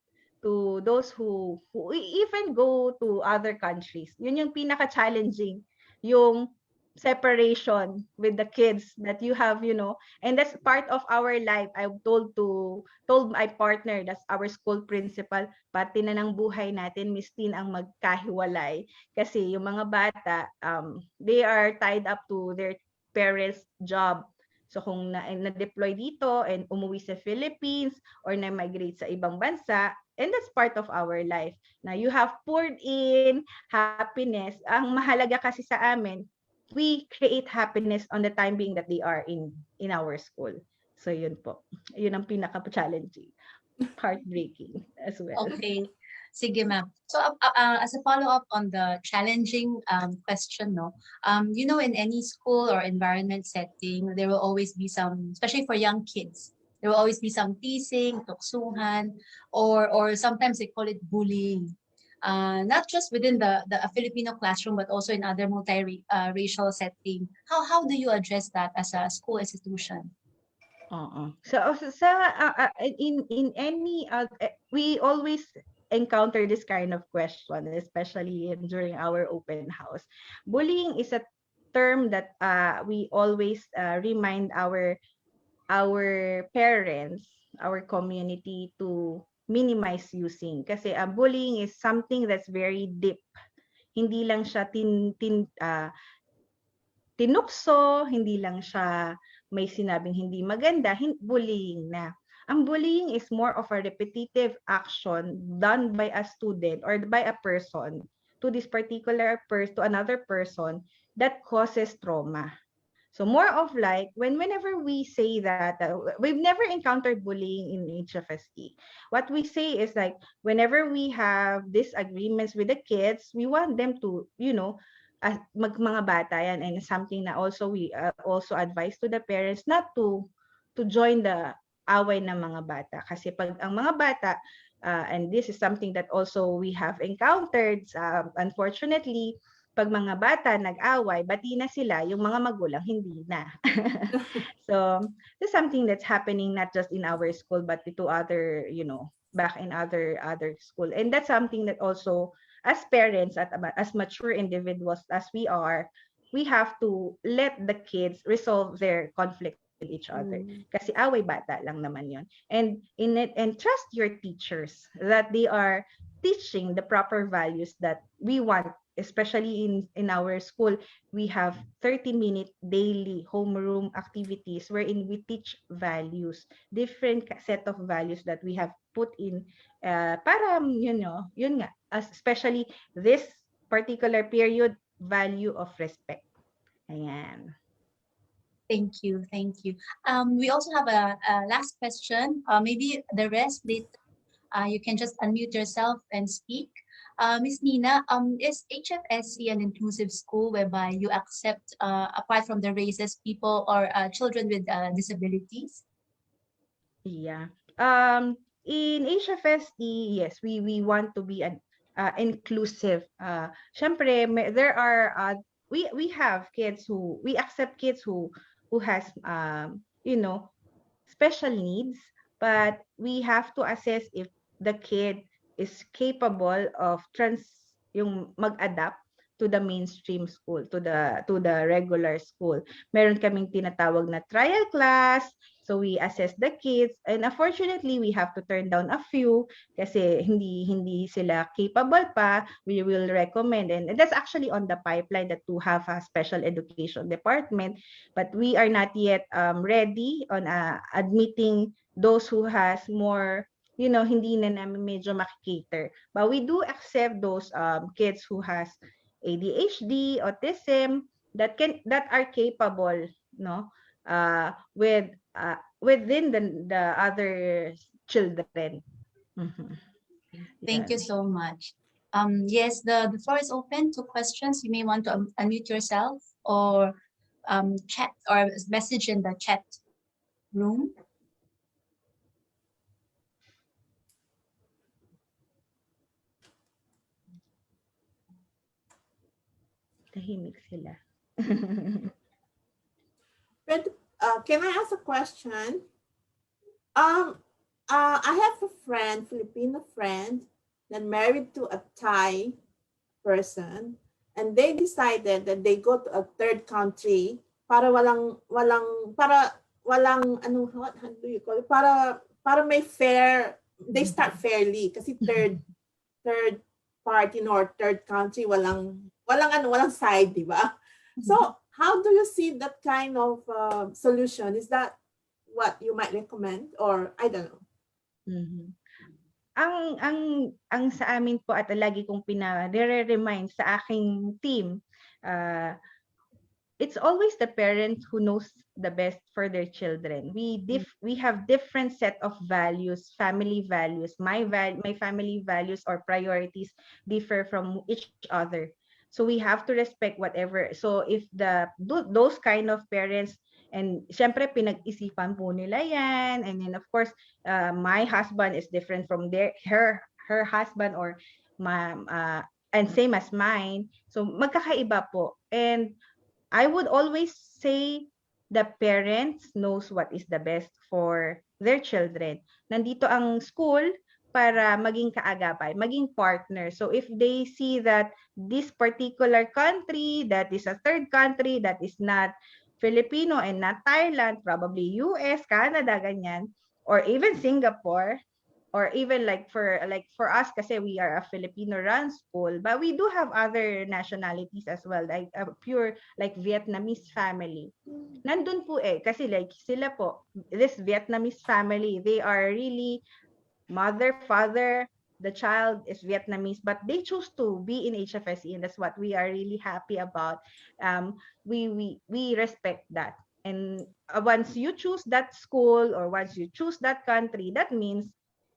to those who even go to other countries. Yun yung pinaka-challenging, yung separation with the kids that you have, and that's part of our life. I told my partner, that's our school principal, pati na ng buhay natin, Miss Tin, ang magkahiwalay. Kasi yung mga bata, they are tied up to their parents' job. So kung na-deploy dito and umuwi sa Philippines or na-migrate sa ibang bansa, and that's part of our life. Now, you have poured in happiness. Ang mahalaga kasi sa amin, we create happiness on the time being that they are in our school. So yun po. Yun ang pinaka-challenging. Heartbreaking as well. Okay. Sige, ma'am. So, as a follow-up on the challenging question, no, in any school or environment setting, there will always be some, especially for young kids, there will always be some teasing, tuksuhan, or sometimes they call it bullying. Not just within the Filipino classroom, but also in other multi-racial setting. How do you address that as a school institution? So in any we always encounter this kind of question, especially during our open house. Bullying is a term that we always remind our parents, our community to minimize using, kasi bullying is something that's very deep. Hindi lang siya tinukso, hindi lang siya may sinabing hindi maganda, bullying na. Ang bullying is more of a repetitive action done by a student or by a person to this particular person, to another person, that causes trauma. So more of like, whenever we say that, we've never encountered bullying in HFSE. What we say is like, whenever we have disagreements with the kids, we want them to, mga bata yan, and something na also we also advise to the parents not to join the away ng mga bata. Kasi pag ang mga bata, and this is something that also we have encountered, unfortunately, pag mga bata nag-away, bati na sila, yung mga magulang hindi na. So, this is something that's happening not just in our school, but to other, back in other school. And that's something that also, as parents, as mature individuals as we are, we have to let the kids resolve their conflict with each other. Kasi away bata lang naman yon. And trust your teachers that they are teaching the proper values that we want. Especially in our school, we have 30-minute daily homeroom activities wherein we teach values, different set of values that we have put in para yun nga, especially this particular period, value of respect. Ayan. Thank you. We also have a last question. Maybe the rest later, you can just unmute yourself and speak. Ms. Nina, is HFSE an inclusive school whereby you accept, apart from the races, people or children with disabilities? Yeah. In HFSE, yes, we want to be an inclusive. Syempre, there are we have kids we accept kids who has special needs, but we have to assess if the kid is capable of yung mag-adapt to the mainstream school, to the regular school. Meron kaming tinatawag na trial class, so we assess the kids, and unfortunately we have to turn down a few kasi hindi sila capable pa. We will recommend, and that's actually on the pipeline, that to have a special education department, but we are not yet ready on admitting those who has more, hindi na namin medyo makikater. But we do accept those kids who has ADHD, autism, that are capable, within the other children. Thank you so much. Yes, the floor is open to questions. You may want to unmute yourself or chat or message in the chat room. Tahimik sila. But can I ask a question? I have a friend, Filipino friend, that married to a Thai person, and they decided that they go to a third country para walang how do you call it? Para may fair, they start fairly kasi third party or third country walang side, di ba? So how do you see that kind of solution? Is that what you might recommend, or I don't know? Ang sa amin po, at lagi kong remind sa aking team, it's always the parent who knows the best for their children. We have different set of values, family values. My family values or priorities differ from each other. So we have to respect whatever. So if those kind of parents, and syempre pinag-isipan po nila yan, and then of course my husband is different from her husband, or my and same as mine. So magkakaiba po. And I would always say the parents knows what is the best for their children. Nandito ang school para maging kaagapay, maging partner. So if they see that this particular country, that is a third country, that is not Filipino and not Thailand, probably US, Canada, ganyan, or even Singapore, or even like for us kasi we are a Filipino run school, but we do have other nationalities as well, like a pure like Vietnamese family. Nandun po kasi like sila po, this Vietnamese family, they are really mother, father, the child is Vietnamese, but they choose to be in HFSE, and that's what we are really happy about. We respect that. And once you choose that school, or once you choose that country, that means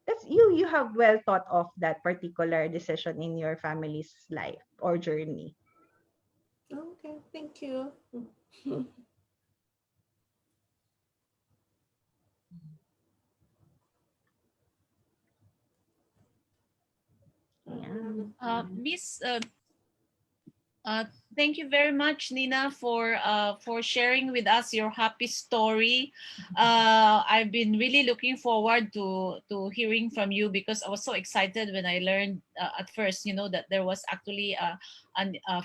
that's you have well thought of that particular decision in your family's life or journey. Okay, thank you. Miss, thank you very much, Nina, for sharing with us your happy story. I've been really looking forward to hearing from you, because I was so excited when I learned at first, that there was actually a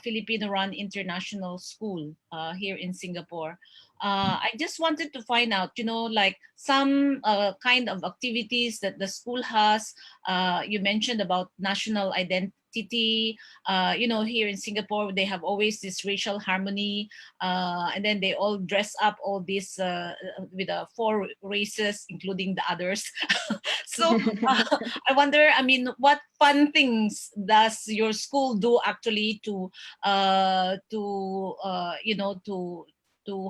Filipino-run international school here in Singapore. I just wanted to find out, like some kind of activities that the school has. You mentioned about national identity. Here in Singapore, they have always this racial harmony, and then they all dress up all this with four races, including the others. So I wonder, what fun things does your school do actually to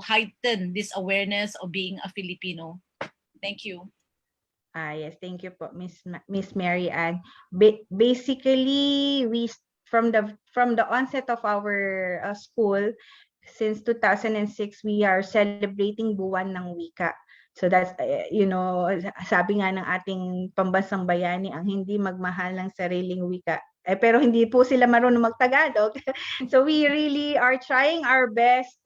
heighten this awareness of being a Filipino? Thank you. Yes, thank you po, Miss Mary Ann. Basically, from the onset of our school, since 2006, we are celebrating Buwan ng Wika. So that's, sabi nga ng ating pambansang bayani, ang hindi magmahal ng sariling wika. Pero hindi po sila marunong magtagalog. So we really are trying our best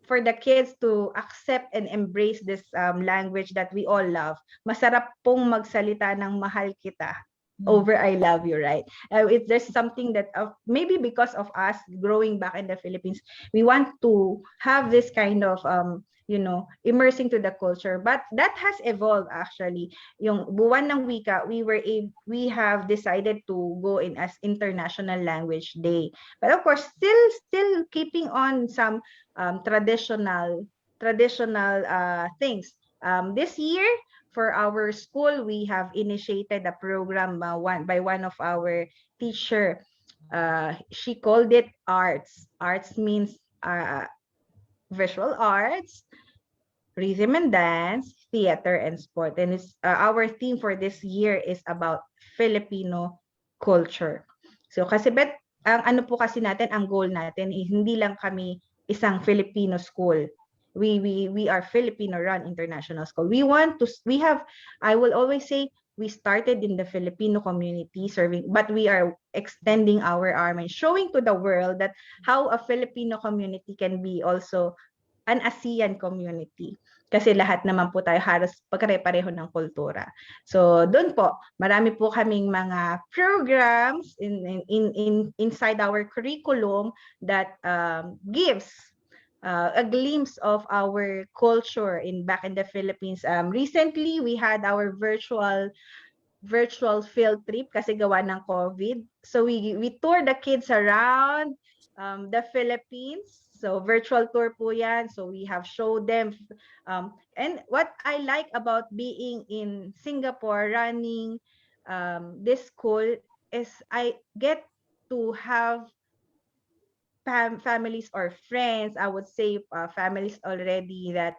for the kids to accept and embrace this language that we all love. Masarap pong magsalita ng mahal kita over I love you, right? There's something that maybe because of us growing back in the Philippines, we want to have this kind of immersing to the culture, but that has evolved actually. Yung Buwan ng Wika, we have decided to go in as International Language Day, but of course still keeping on some traditional things. This year, for our school, we have initiated a program by one of our teacher. She called it arts. Arts means visual arts, rhythm and dance, theater, and sport. And our theme for this year is about Filipino culture. So kasi ang ano po kasi natin, ang goal natin is hindi lang kami isang Filipino school. We are Filipino run international school. I will always say, we started in the Filipino community serving, but we are extending our arm and showing to the world that how a Filipino community can be also an ASEAN community. Kasi lahat naman po tayo halos pagkare-pareho ng kultura. So doon po, marami po kaming mga programs inside our curriculum that gives a glimpse of our culture back in the Philippines. Recently, we had our virtual field trip kasi gawa ng COVID. So we toured the kids around the Philippines. So virtual tour po yan. So we have showed them. And what I like about being in Singapore running this school is I get to have families or friends, I would say families already that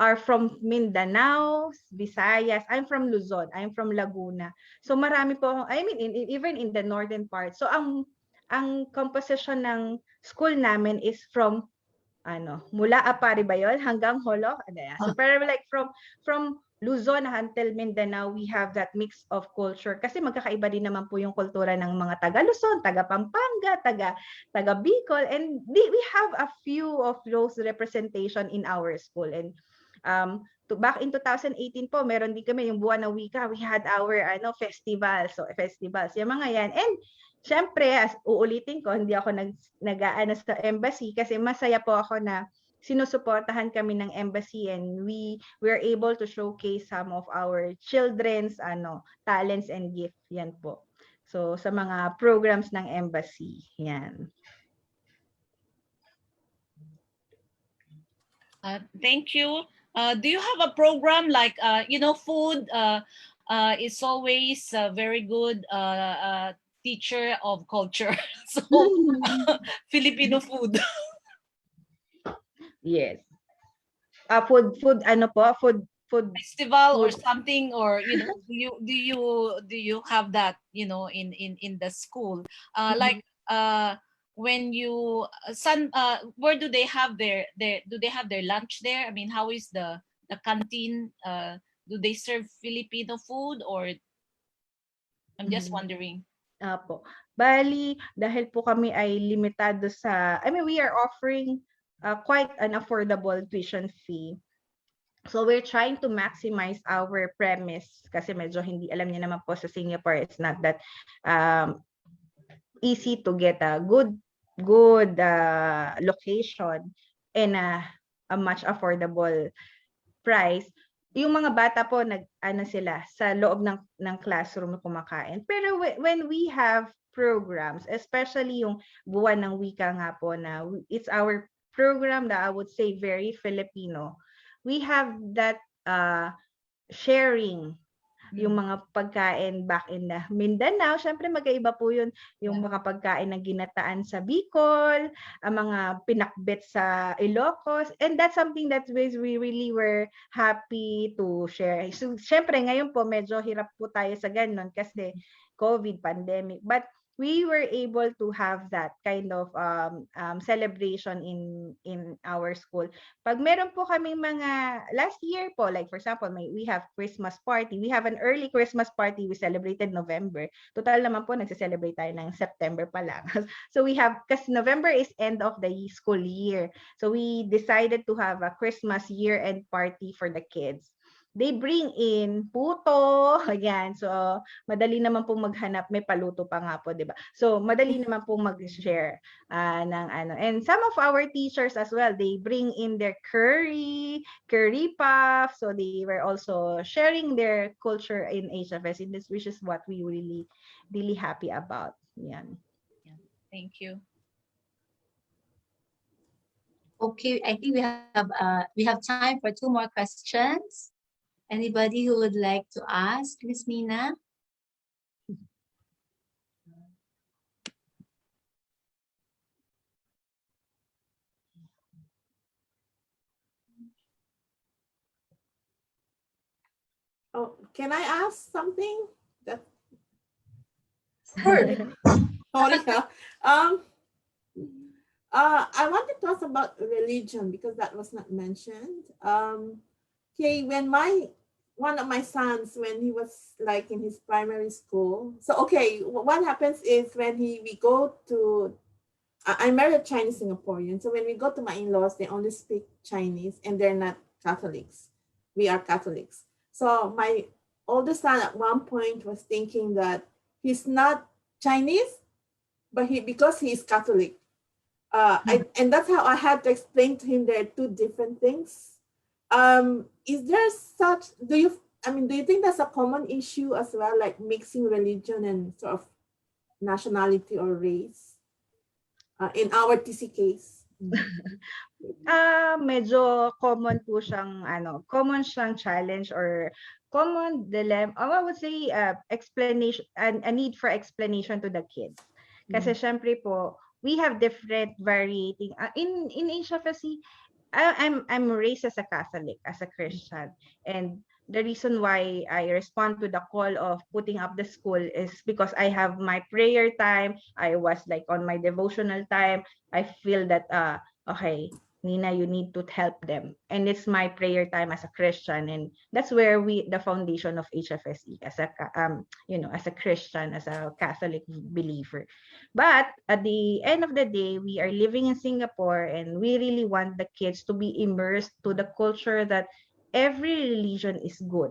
are from Mindanao, Visayas. I'm from Luzon. I'm from Laguna. So marami po, I mean, even in the northern part. So ang composition ng school namin is from mula Apari ba yun hanggang Holo. So pero like from Luzon until Mindanao, we have that mix of culture kasi magkakaiba din naman po yung kultura ng mga taga Luzon, taga Pampanga, taga Bicol, and we have a few of those representation in our school. And back in 2018 po, meron din kami yung buwan ng wika. We had our festivals, yung mga yan. And syempre, as uulitin ko, hindi ako nag-aano sa embassy kasi masaya po ako na sinusuportahan kami ng embassy and we were able to showcase some of our children's talents and gift. Yan po. So sa mga programs ng embassy, yan. Thank you. Do you have a program like food is always a very good teacher of culture. So Filipino food. Yes. Food Festival or something, or do you have that in the school like when you where do they have their lunch there? I mean, how is the canteen? Do they serve Filipino food, or I'm just wondering. Apo. Bali, dahil po kami ay limitado we are offering quite an affordable tuition fee. So we're trying to maximize our premise kasi medyo hindi, alam niyo naman po sa Singapore, it's not that easy to get a good location and a much affordable price. Yung mga bata po sila sa loob ng classroom kumakain. Pero when we have programs, especially yung buwan ng wika nga po na it's our program that I would say very Filipino. We have that sharing yung mga pagkain back in the Mindanao. Syempre magkaiba po yun yung mga pagkain na ginataan sa Bicol, ang mga pinakbet sa Ilocos, and that's something that we really were happy to share. So syempre ngayon po medyo hirap po tayo sa ganun kasi COVID pandemic, but we were able to have that kind of celebration in our school. Pag meron po kaming mga last year po, like for example, we have Christmas party. We have an early Christmas party. We celebrated November. Total naman po nagse-celebrate tayo ng September pa lang. So we have, kasi November is end of the school year. So we decided to have a Christmas year-end party for the kids. They bring in puto, ayan. So, madali naman pong maghanap, may paluto pa nga po, di ba? So, madali naman pong mag-share ng ano. And some of our teachers as well, they bring in their curry puff. So, they were also sharing their culture in HFS, which is what we really, really happy about. Yan. Thank you. Okay, I think we have time for 2 more questions. Anybody who would like to ask, Miss Mina? Oh, can I ask something? Sure. Sorry. I wanted to ask about religion because that was not mentioned. Okay, when one of my sons, when he was like in his primary school. So, okay, what happens is when we go to, I married a Chinese Singaporean. So when we go to my in-laws, they only speak Chinese and they're not Catholics. We are Catholics. So my oldest son at one point was thinking that he's not Chinese, but because he is Catholic. And that's how I had to explain to him there are 2 different things. Is there such, do you think that's a common issue as well, like mixing religion and sort of nationality or race in our TC case? Medyo common po siyang common siyang challenge or common dilemma. I would say explanation, a need for explanation to the kids. Kasi syempre po we have different variating in HFSC. I'm raised as a Catholic, as a Christian, and the reason why I respond to the call of putting up the school is because I have my prayer time. I was like on my devotional time. I feel that okay, Nina, you need to help them, and it's my prayer time as a Christian, and that's where the foundation of HFSE as a as a Christian, as a Catholic believer. But at the end of the day, we are living in Singapore, and we really want the kids to be immersed to the culture that every religion is good.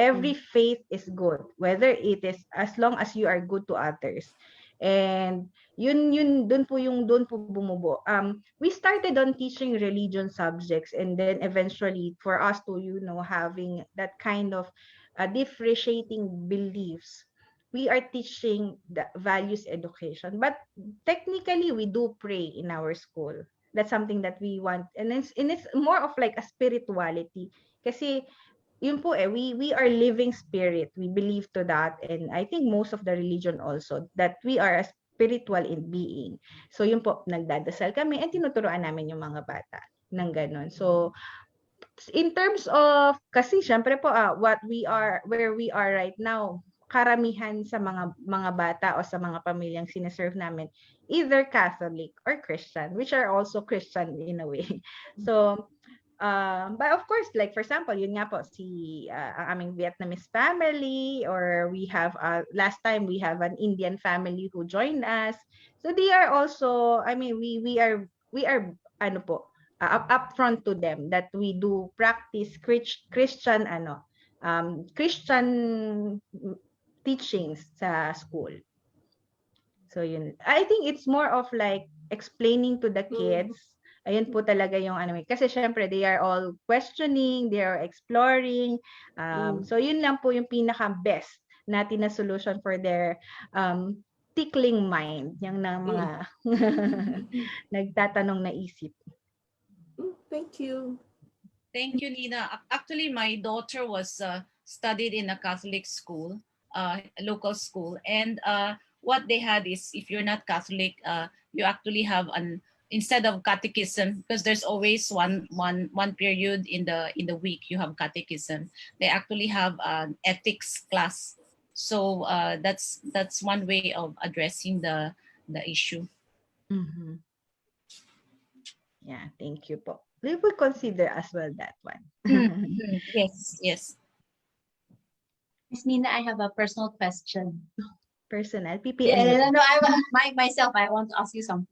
Every faith is good, whether it is, as long as you are good to others. And yun doon po bumubo. We started on teaching religion subjects, and then eventually for us to having that kind of differentiating beliefs, we are teaching the values education. But technically we do pray in our school. That's something that we want, and it's more of like a spirituality, kasi yun po we are living spirit. We believe to that, and I think most of the religion also, that we are a spiritual in being. So yun po, nagdadasal kami and tinuturuan namin yung mga bata ng ganun. So in terms of, kasi syempre po where we are right now, karamihan sa mga bata o sa mga pamilyang sineserve namin, either Catholic or Christian, which are also Christian in a way. So but of course, like for example, yun nga po, ang aming Vietnamese family, or we have last time we have an Indian family who joined us. So they are also, I mean, we are ano po, upfront to them that we do practice Christian Christian teachings sa school. So yun, I think it's more of like explaining to the kids. Ayun po talaga yung kasi syempre they are all questioning, they are exploring. So yun lang po yung pinaka best natin na solution for their tickling mind, yung ng mga nagtatanong na isip. Thank you. Thank you, Nina. Actually, my daughter was studied in a Catholic school, local school, and what they had is, if you're not Catholic, you actually have instead of catechism, because there's always one period in the week you have catechism, they actually have an ethics class. So that's one way of addressing the issue. Mm-hmm. Yeah, thank you po. We will consider as well that one. Yes. Miss Nina, I have a personal question. Personal, PPM. Yeah, no, myself, I want to ask you something.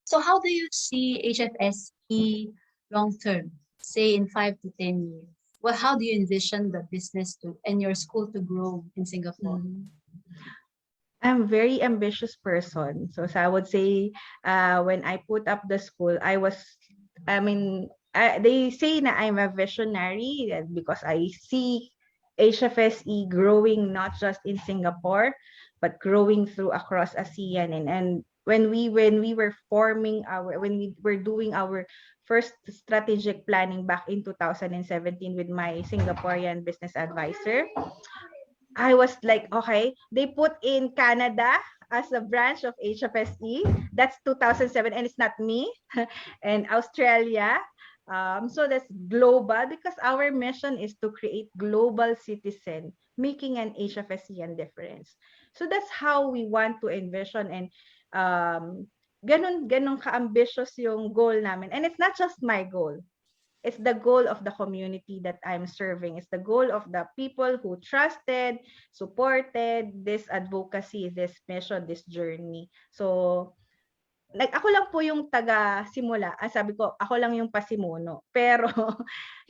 So how do you see HFSE long term, say in 5 to 10 years? Well, how do you envision the business and your school to grow in Singapore? I'm a very ambitious person. So I would say when I put up the school, they say that I'm a visionary because I see HFSE growing not just in Singapore, but growing through across ASEAN. And when we were doing our first strategic planning back in 2017 with my Singaporean business advisor, I was like, okay, they put in Canada as a branch of HFSE. That's 2007, and it's not me. And Australia. So that's global, because our mission is to create global citizen making an HFSEan difference. So that's how we want to envision, and ganun ka-ambitious yung goal namin. And it's not just my goal. It's the goal of the community that I'm serving. It's the goal of the people who trusted, supported this advocacy, this mission, this journey. So, ako lang po yung taga-simula. Sabi ko, ako lang yung pasimuno. Pero,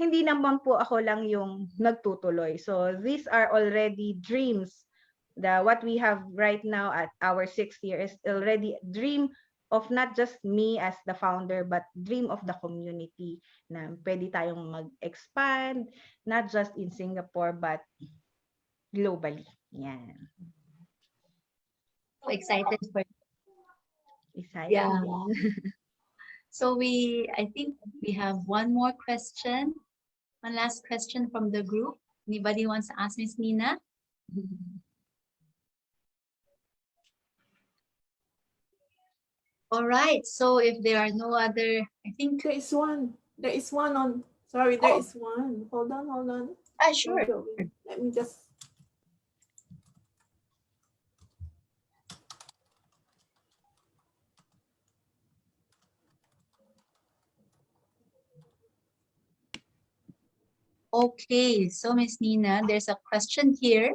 hindi naman po ako lang yung nagtutuloy. So, these are already dreams. What we have right now at our 6th year is already a dream of not just me as the founder, but dream of the community, na pwede tayong mag-expand, not just in Singapore, but globally. Yeah. So excited for Excited. Yeah. So I think we have one more question. One last question from the group. Anybody wants to ask Miss Nina? All right. So if there are no other, I think. There is one. There is one on. Sorry, there is one. Hold on, hold on. Sure. Let me just. Okay. So Miss Nina, there's a question here.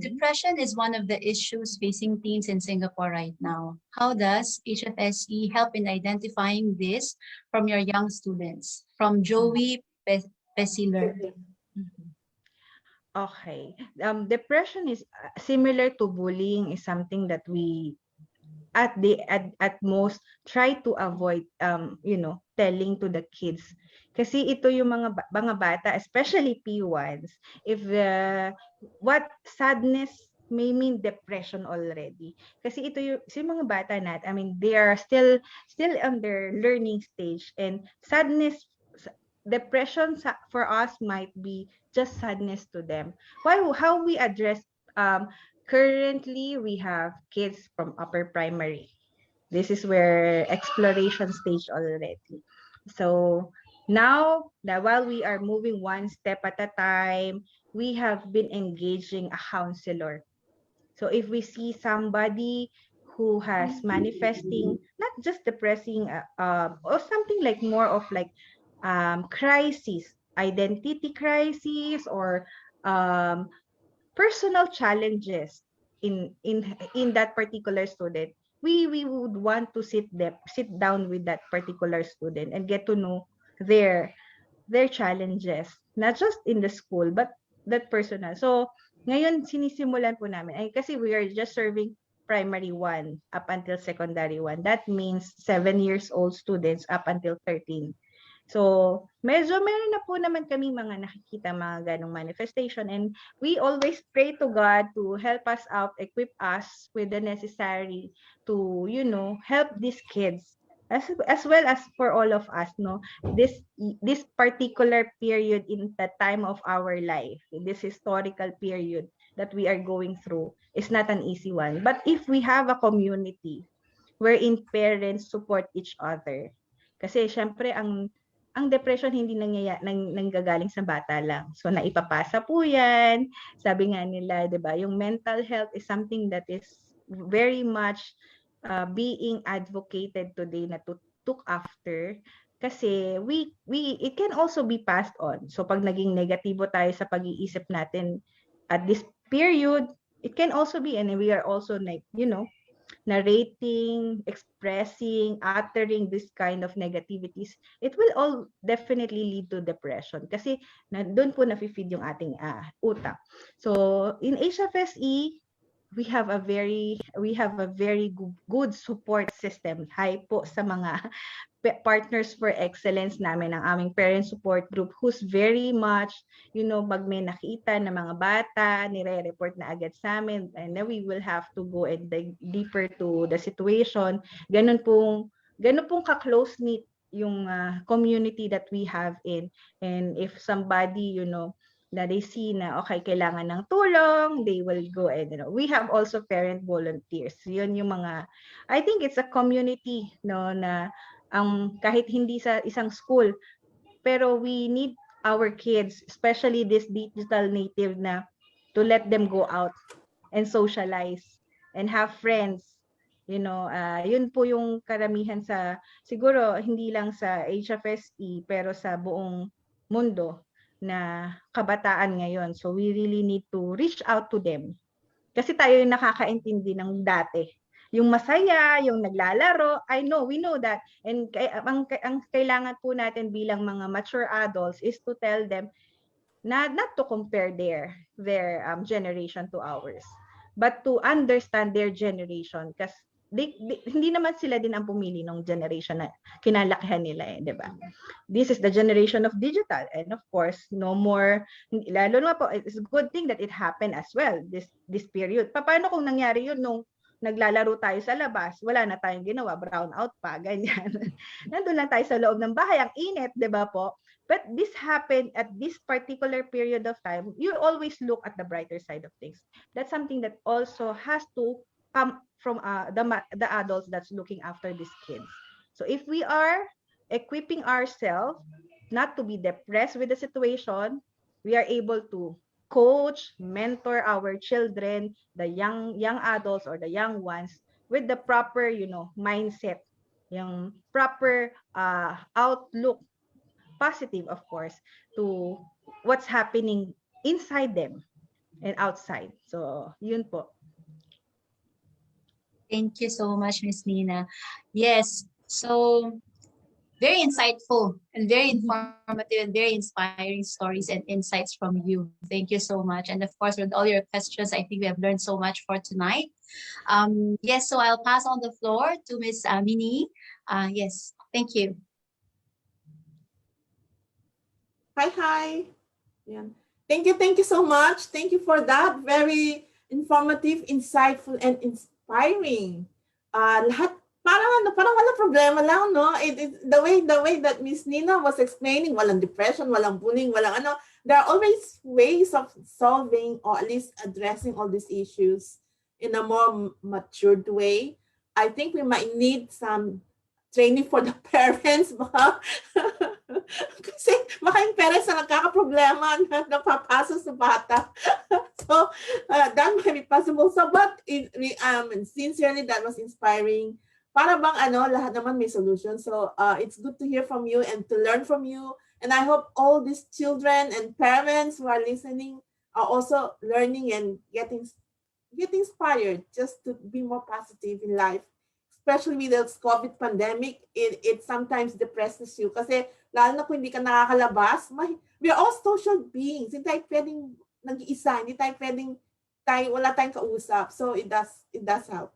Depression is one of the issues facing teens in Singapore right now. How does HFSE help in identifying this from your young students? From Joey Pesiler. Okay. Depression is similar to bullying, is something that we at most try to avoid telling to the kids, kasi ito yung mga bata, especially P1s, if what sadness may mean depression already, kasi ito yung mga bata I mean they are still on their learning stage, and sadness, depression for us might be just sadness to them. How we address, currently we have kids from upper primary. This is where exploration stage already. So now that while we are moving one step at a time, we have been engaging a counselor. So if we see somebody who has manifesting not just depressing, or something like more of like crisis, identity crisis, or personal challenges in that particular student, we would want to sit down with that particular student and get to know their challenges, not just in the school but that personal. So ngayon sinisimulan po namin ay kasi we are just serving primary 1 up until secondary 1. That means 7 years old students up until 13. So, medyo meron na po naman kami mga nakikita mga ganong manifestation, and we always pray to God to help us out, equip us with the necessary to, help these kids as well as for all of us, no. This particular period in the time of our life, this historical period that we are going through is not an easy one. But if we have a community wherein parents support each other, kasi syempre ang depression hindi nanggagaling sa bata lang. So naipapasa po 'yan. Sabi nga nila, 'di ba, yung mental health is something that is very much being advocated today na to took after, kasi it can also be passed on. So pag naging negatibo tayo sa pag-iisip natin at this period, it can also be, and we are also like, narrating, expressing, uttering this kind of negativities, it will all definitely lead to depression kasi doon po na-feed yung ating utak. So in HFSE, we have a very good support system. Hi po sa mga partners for excellence namin, ang aming parent support group, who's very much, pag may nakita na mga bata, nire-report na agad sa amin, and then we will have to go and dig deeper to the situation. Ganun pong ka-close-knit yung community that we have in. And if somebody, na they see na okay, kailangan ng tulong, they will go, and we have also parent volunteers. Yun yung mga, I think it's a community, na kahit hindi sa isang school, pero we need our kids, especially this digital native, na to let them go out and socialize and have friends. Yun po yung karamihan sa, siguro hindi lang sa HFSE, pero sa buong mundo na kabataan ngayon. So we really need to reach out to them. Kasi tayo yung nakakaintindi ng dati. Yung masaya, yung naglalaro, we know that. And ang kailangan po natin bilang mga mature adults is to tell them not to compare their generation to ours, but to understand their generation, kasi hindi naman sila din ang pumili ng generation na kinalakihan nila, di ba? This is the generation of digital, and of course, no more, lalo na po, it's a good thing that it happened as well, this period. Paano kung nangyari yun nung naglalaro tayo sa labas, wala na tayong ginawa, brown out pa, ganyan. Nandun lang tayo sa loob ng bahay, ang init, di ba po? But this happened at this particular period of time. You always look at the brighter side of things. That's something that also has to come from the adults that's looking after these kids. So if we are equipping ourselves not to be depressed with the situation, we are able to coach, mentor our children, the young adults or the young ones with the proper, mindset, yung proper outlook, positive of course, to what's happening inside them and outside. So, yun po. Thank you so much, Miss Nina. Yes, so very insightful and very informative and very inspiring stories and insights from you. Thank you so much. And of course, with all your questions, I think we have learned so much for tonight. Yes, so I'll pass on the floor to Miss Mini. Yes, thank you. Hi. Yeah. Thank you so much. Thank you for that. Very informative, insightful, and inspiring. Lahat parang walang problema lang, no? The way that Miss Nina was explaining, walang depression, walang bullying, walang ano. There are always ways of solving or at least addressing all these issues in a more matured way. I think we might need some training for the parents, baka. Kasi baka yung parents na nagkakaproblema na napapasa sa bata. So, that might be possible. So, but sincerely, that was inspiring. Para bang lahat naman may solution. So, it's good to hear from you and to learn from you. And I hope all these children and parents who are listening are also learning and getting inspired just to be more positive in life. Especially with the COVID pandemic, it sometimes depresses you. Kasi lalo na kung hindi ka nakakalabas, we are all social beings. Hindi tayo pwedeng nag-iisa. Hindi tayo pwedeng wala tayong kausap. So it does help.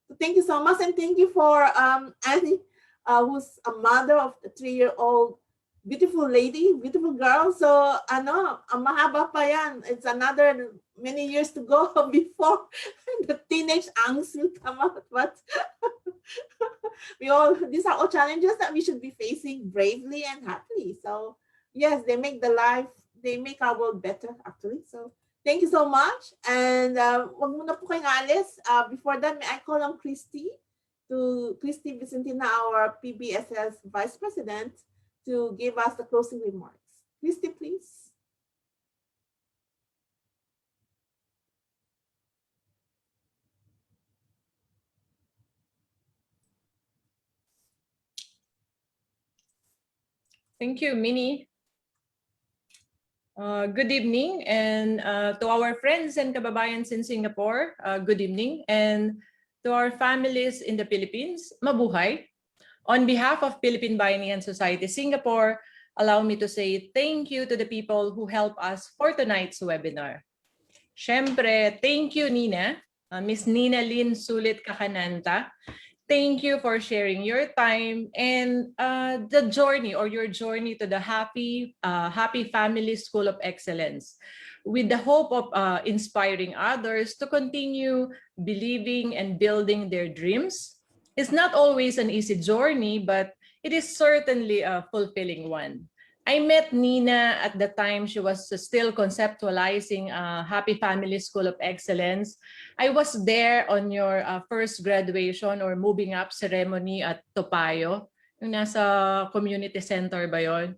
So thank you so much. And thank you for Annie, who's a mother of a 3-year-old beautiful lady, beautiful girl. So mahaba pa yan. It's another many years to go before the teenage angst will come out. But these are all challenges that we should be facing bravely and happily. So yes, they make our world better actually. So thank you so much. And wag muna po kayong alis. Before that, may I call on Christy Vicentina, our PBSS Vice President, to give us the closing remarks. Christy, please. Thank you, Minnie. Good evening, and to our friends and kababayans in Singapore, good evening, and to our families in the Philippines, mabuhay. On behalf of Philippine Bayanihan Society Singapore, allow me to say thank you to the people who helped us for tonight's webinar. Siyempre, thank you, Nina, Miss Ninalyn Sulit Cacananta. Thank you for sharing your time and the journey or your journey to the Happy Family School of Excellence, with the hope of inspiring others to continue believing and building their dreams. It's not always an easy journey, but it is certainly a fulfilling one. I met Nina at the time she was still conceptualizing Happy Family School of Excellence. I was there on your first graduation or moving up ceremony at Topayo. Yung nasa community center ba yun?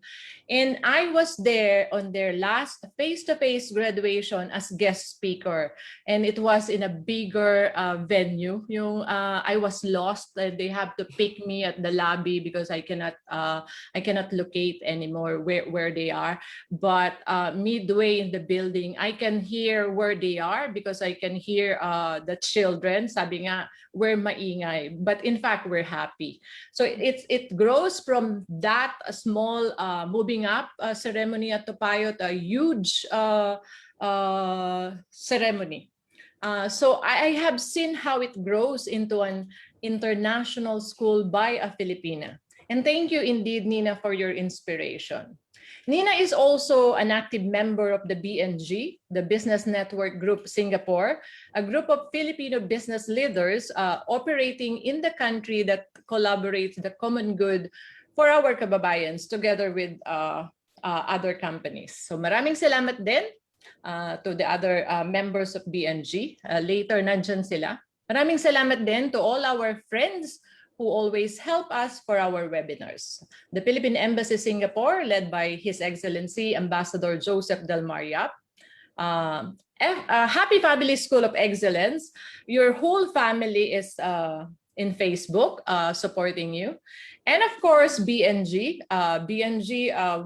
And I was there on their last face-to-face graduation as guest speaker. And it was in a bigger venue. Yung I was lost. They have to pick me at the lobby because I cannot locate anymore where they are. But midway in the building, I can hear where they are because I can hear the children. Sabi nga, we're maingay. But in fact, we're happy. So it grows from that small moving up ceremony at Topayo to a huge ceremony. So I have seen how it grows into an international school by a Filipina. And thank you indeed, Nina, for your inspiration. Nina is also an active member of the BNG, the Business Network Group Singapore, a group of Filipino business leaders operating in the country that collaborates the common good for our kababayans together with other companies. So maraming salamat din to the other members of BNG. Later, nandyan sila. Maraming salamat din to all our friends who always help us for our webinars. The Philippine Embassy Singapore, led by His Excellency Ambassador Joseph Del Mariap. Happy Family School of Excellence. Your whole family is in Facebook supporting you. And of course, BNG,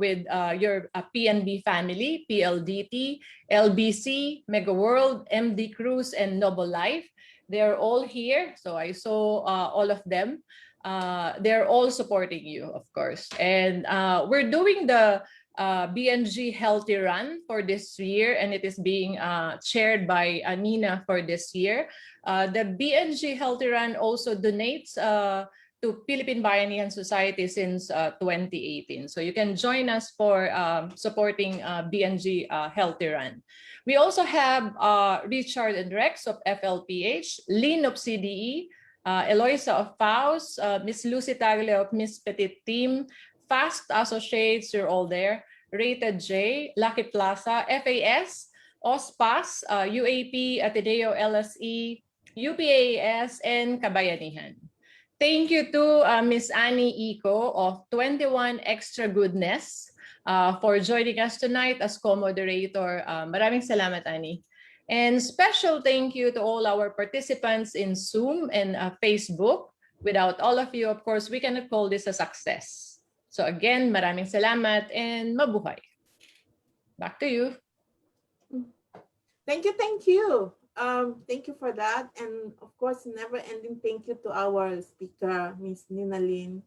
with your PNB family, PLDT, LBC, Mega World, MD Cruz, and Noble Life. They're all here. So I saw all of them. They're all supporting you, of course. And we're doing the BNG Healthy Run for this year, and it is being chaired by Nina for this year. The BNG Healthy Run also donates to Philippine Bayanihan Society since 2018. So you can join us for supporting BNG Healthy Run. We also have Richard and Rex of FLPH, Lynn of CDE, Eloisa of FAUS, Miss Lucy Tagle of Miss Petit Team, Fast Associates, you're all there, Rated J, Lucky Plaza, FAS, OSPAS, UAP, Ateneo LSE, UPAS, and Kabayanihan. Thank you to Miss Annie Iko of 21 Extra Goodness for joining us tonight as co-moderator. Maraming salamat, Annie. And special thank you to all our participants in Zoom and Facebook. Without all of you, of course, we cannot call this a success. So again, maraming salamat and mabuhay. Back to you. Thank you, thank you. Thank you for that. And of course, never-ending thank you to our speaker, Miss Ninalyn,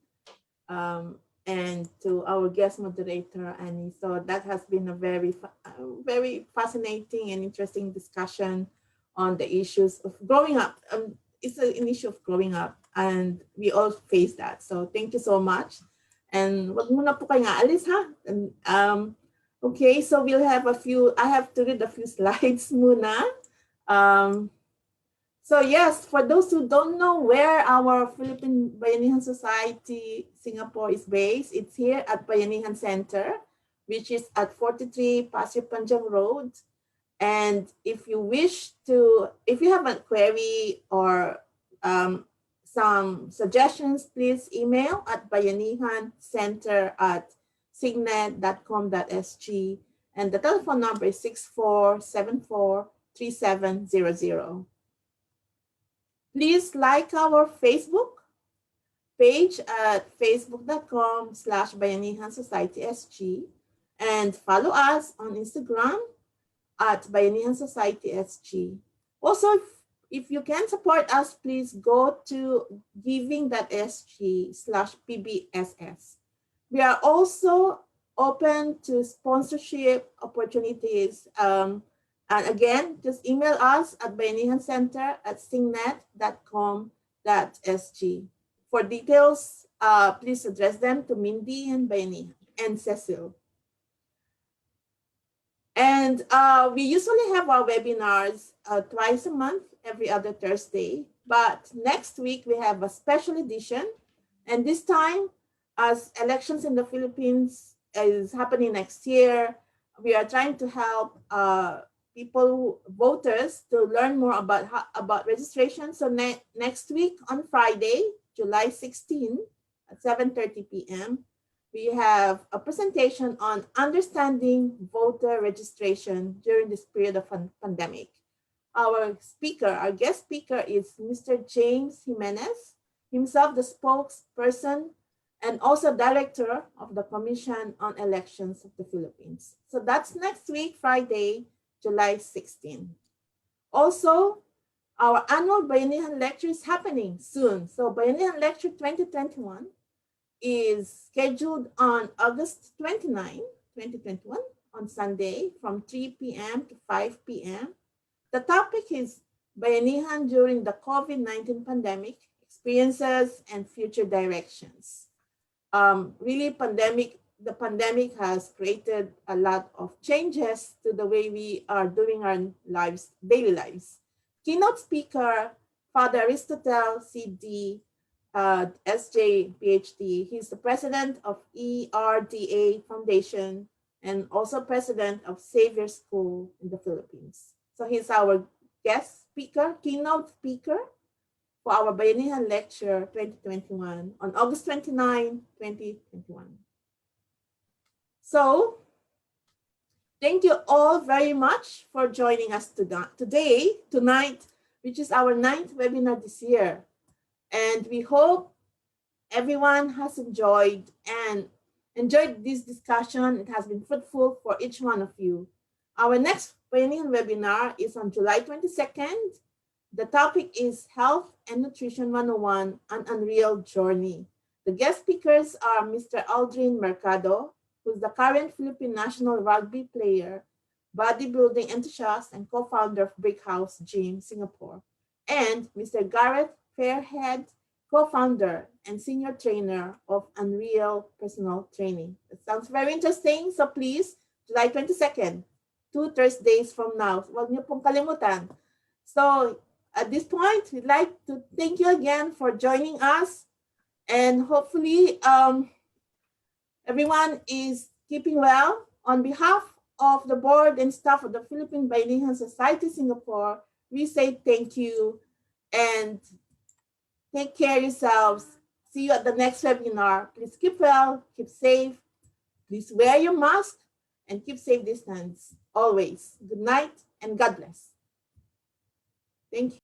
and to our guest moderator, Annie. So that has been a very fascinating and interesting discussion on the issues of growing up. It's an issue of growing up, and we all face that. So thank you so much. And wag muna po kayo aalis, ha? And, okay, so we'll have I have to read a few slides muna. So yes, for those who don't know where our Philippine Bayanihan Society Singapore is based, it's here at Bayanihan Center, which is at 43 Pasir Panjang Road. And if you have a query or some suggestions, please email at bayanihancenter@signet.com.sg. And the telephone number is 6474-3700. Please like our Facebook page at facebook.com/Bayanihan Society SG and follow us on Instagram at Bayanihan Society SG. Also, if you can support us, please go to giving.sg/PBSS. We are also open to sponsorship opportunities. And again, just email us at bayanihancenter@signet.com.sg. For details, please address them to Mindy and Bayanihan and Cecil. And we usually have our webinars twice a month, every other Thursday. But next week, we have a special edition. And this time, as elections in the Philippines is happening next year, we are trying to help voters to learn more about registration. So next week on Friday, July 16 at 7:30 p.m., we have a presentation on understanding voter registration during this period of pandemic. Our guest speaker is Mr. James Jimenez, himself the spokesperson and also director of the Commission on Elections of the Philippines. So that's next week, Friday, July 16. Also, our annual Bayanihan lecture is happening soon. So Bayanihan lecture 2021 is scheduled on August 29, 2021 on Sunday from 3 p.m. to 5 p.m. The topic is Bayanihan during the COVID-19 pandemic, experiences and future directions. Really, the pandemic has created a lot of changes to the way we are doing our daily lives. Keynote speaker, Father Aristotle, CD, SJ, PhD. He's the president of ERDA Foundation and also president of Xavier School in the Philippines. So he's our guest speaker, keynote speaker. for our Bayanihan Lecture 2021 on August 29, 2021. So, thank you all very much for joining us tonight, which is our 9th webinar this year. And we hope everyone has enjoyed this discussion. It has been fruitful for each one of you. Our next Bayanihan webinar is on July 22nd. The topic is Health and Nutrition 101, an Unreal Journey. The guest speakers are Mr. Aldrin Mercado, who's the current Philippine national rugby player, bodybuilding enthusiast, and co-founder of Brickhouse Gym, Singapore, and Mr. Gareth Fairhead, co-founder and senior trainer of Unreal Personal Training. It sounds very interesting, so please, July 22nd, 2 Thursdays from now. Huwag niyo pong kalimutan. So at this point, we'd like to thank you again for joining us, and hopefully everyone is keeping well. On behalf of the board and staff of the Philippine Bayanihan Society Singapore, we say thank you and take care of yourselves. See you at the next webinar. Please keep well, keep safe. Please wear your mask and keep safe distance always. Good night and God bless. Thank you.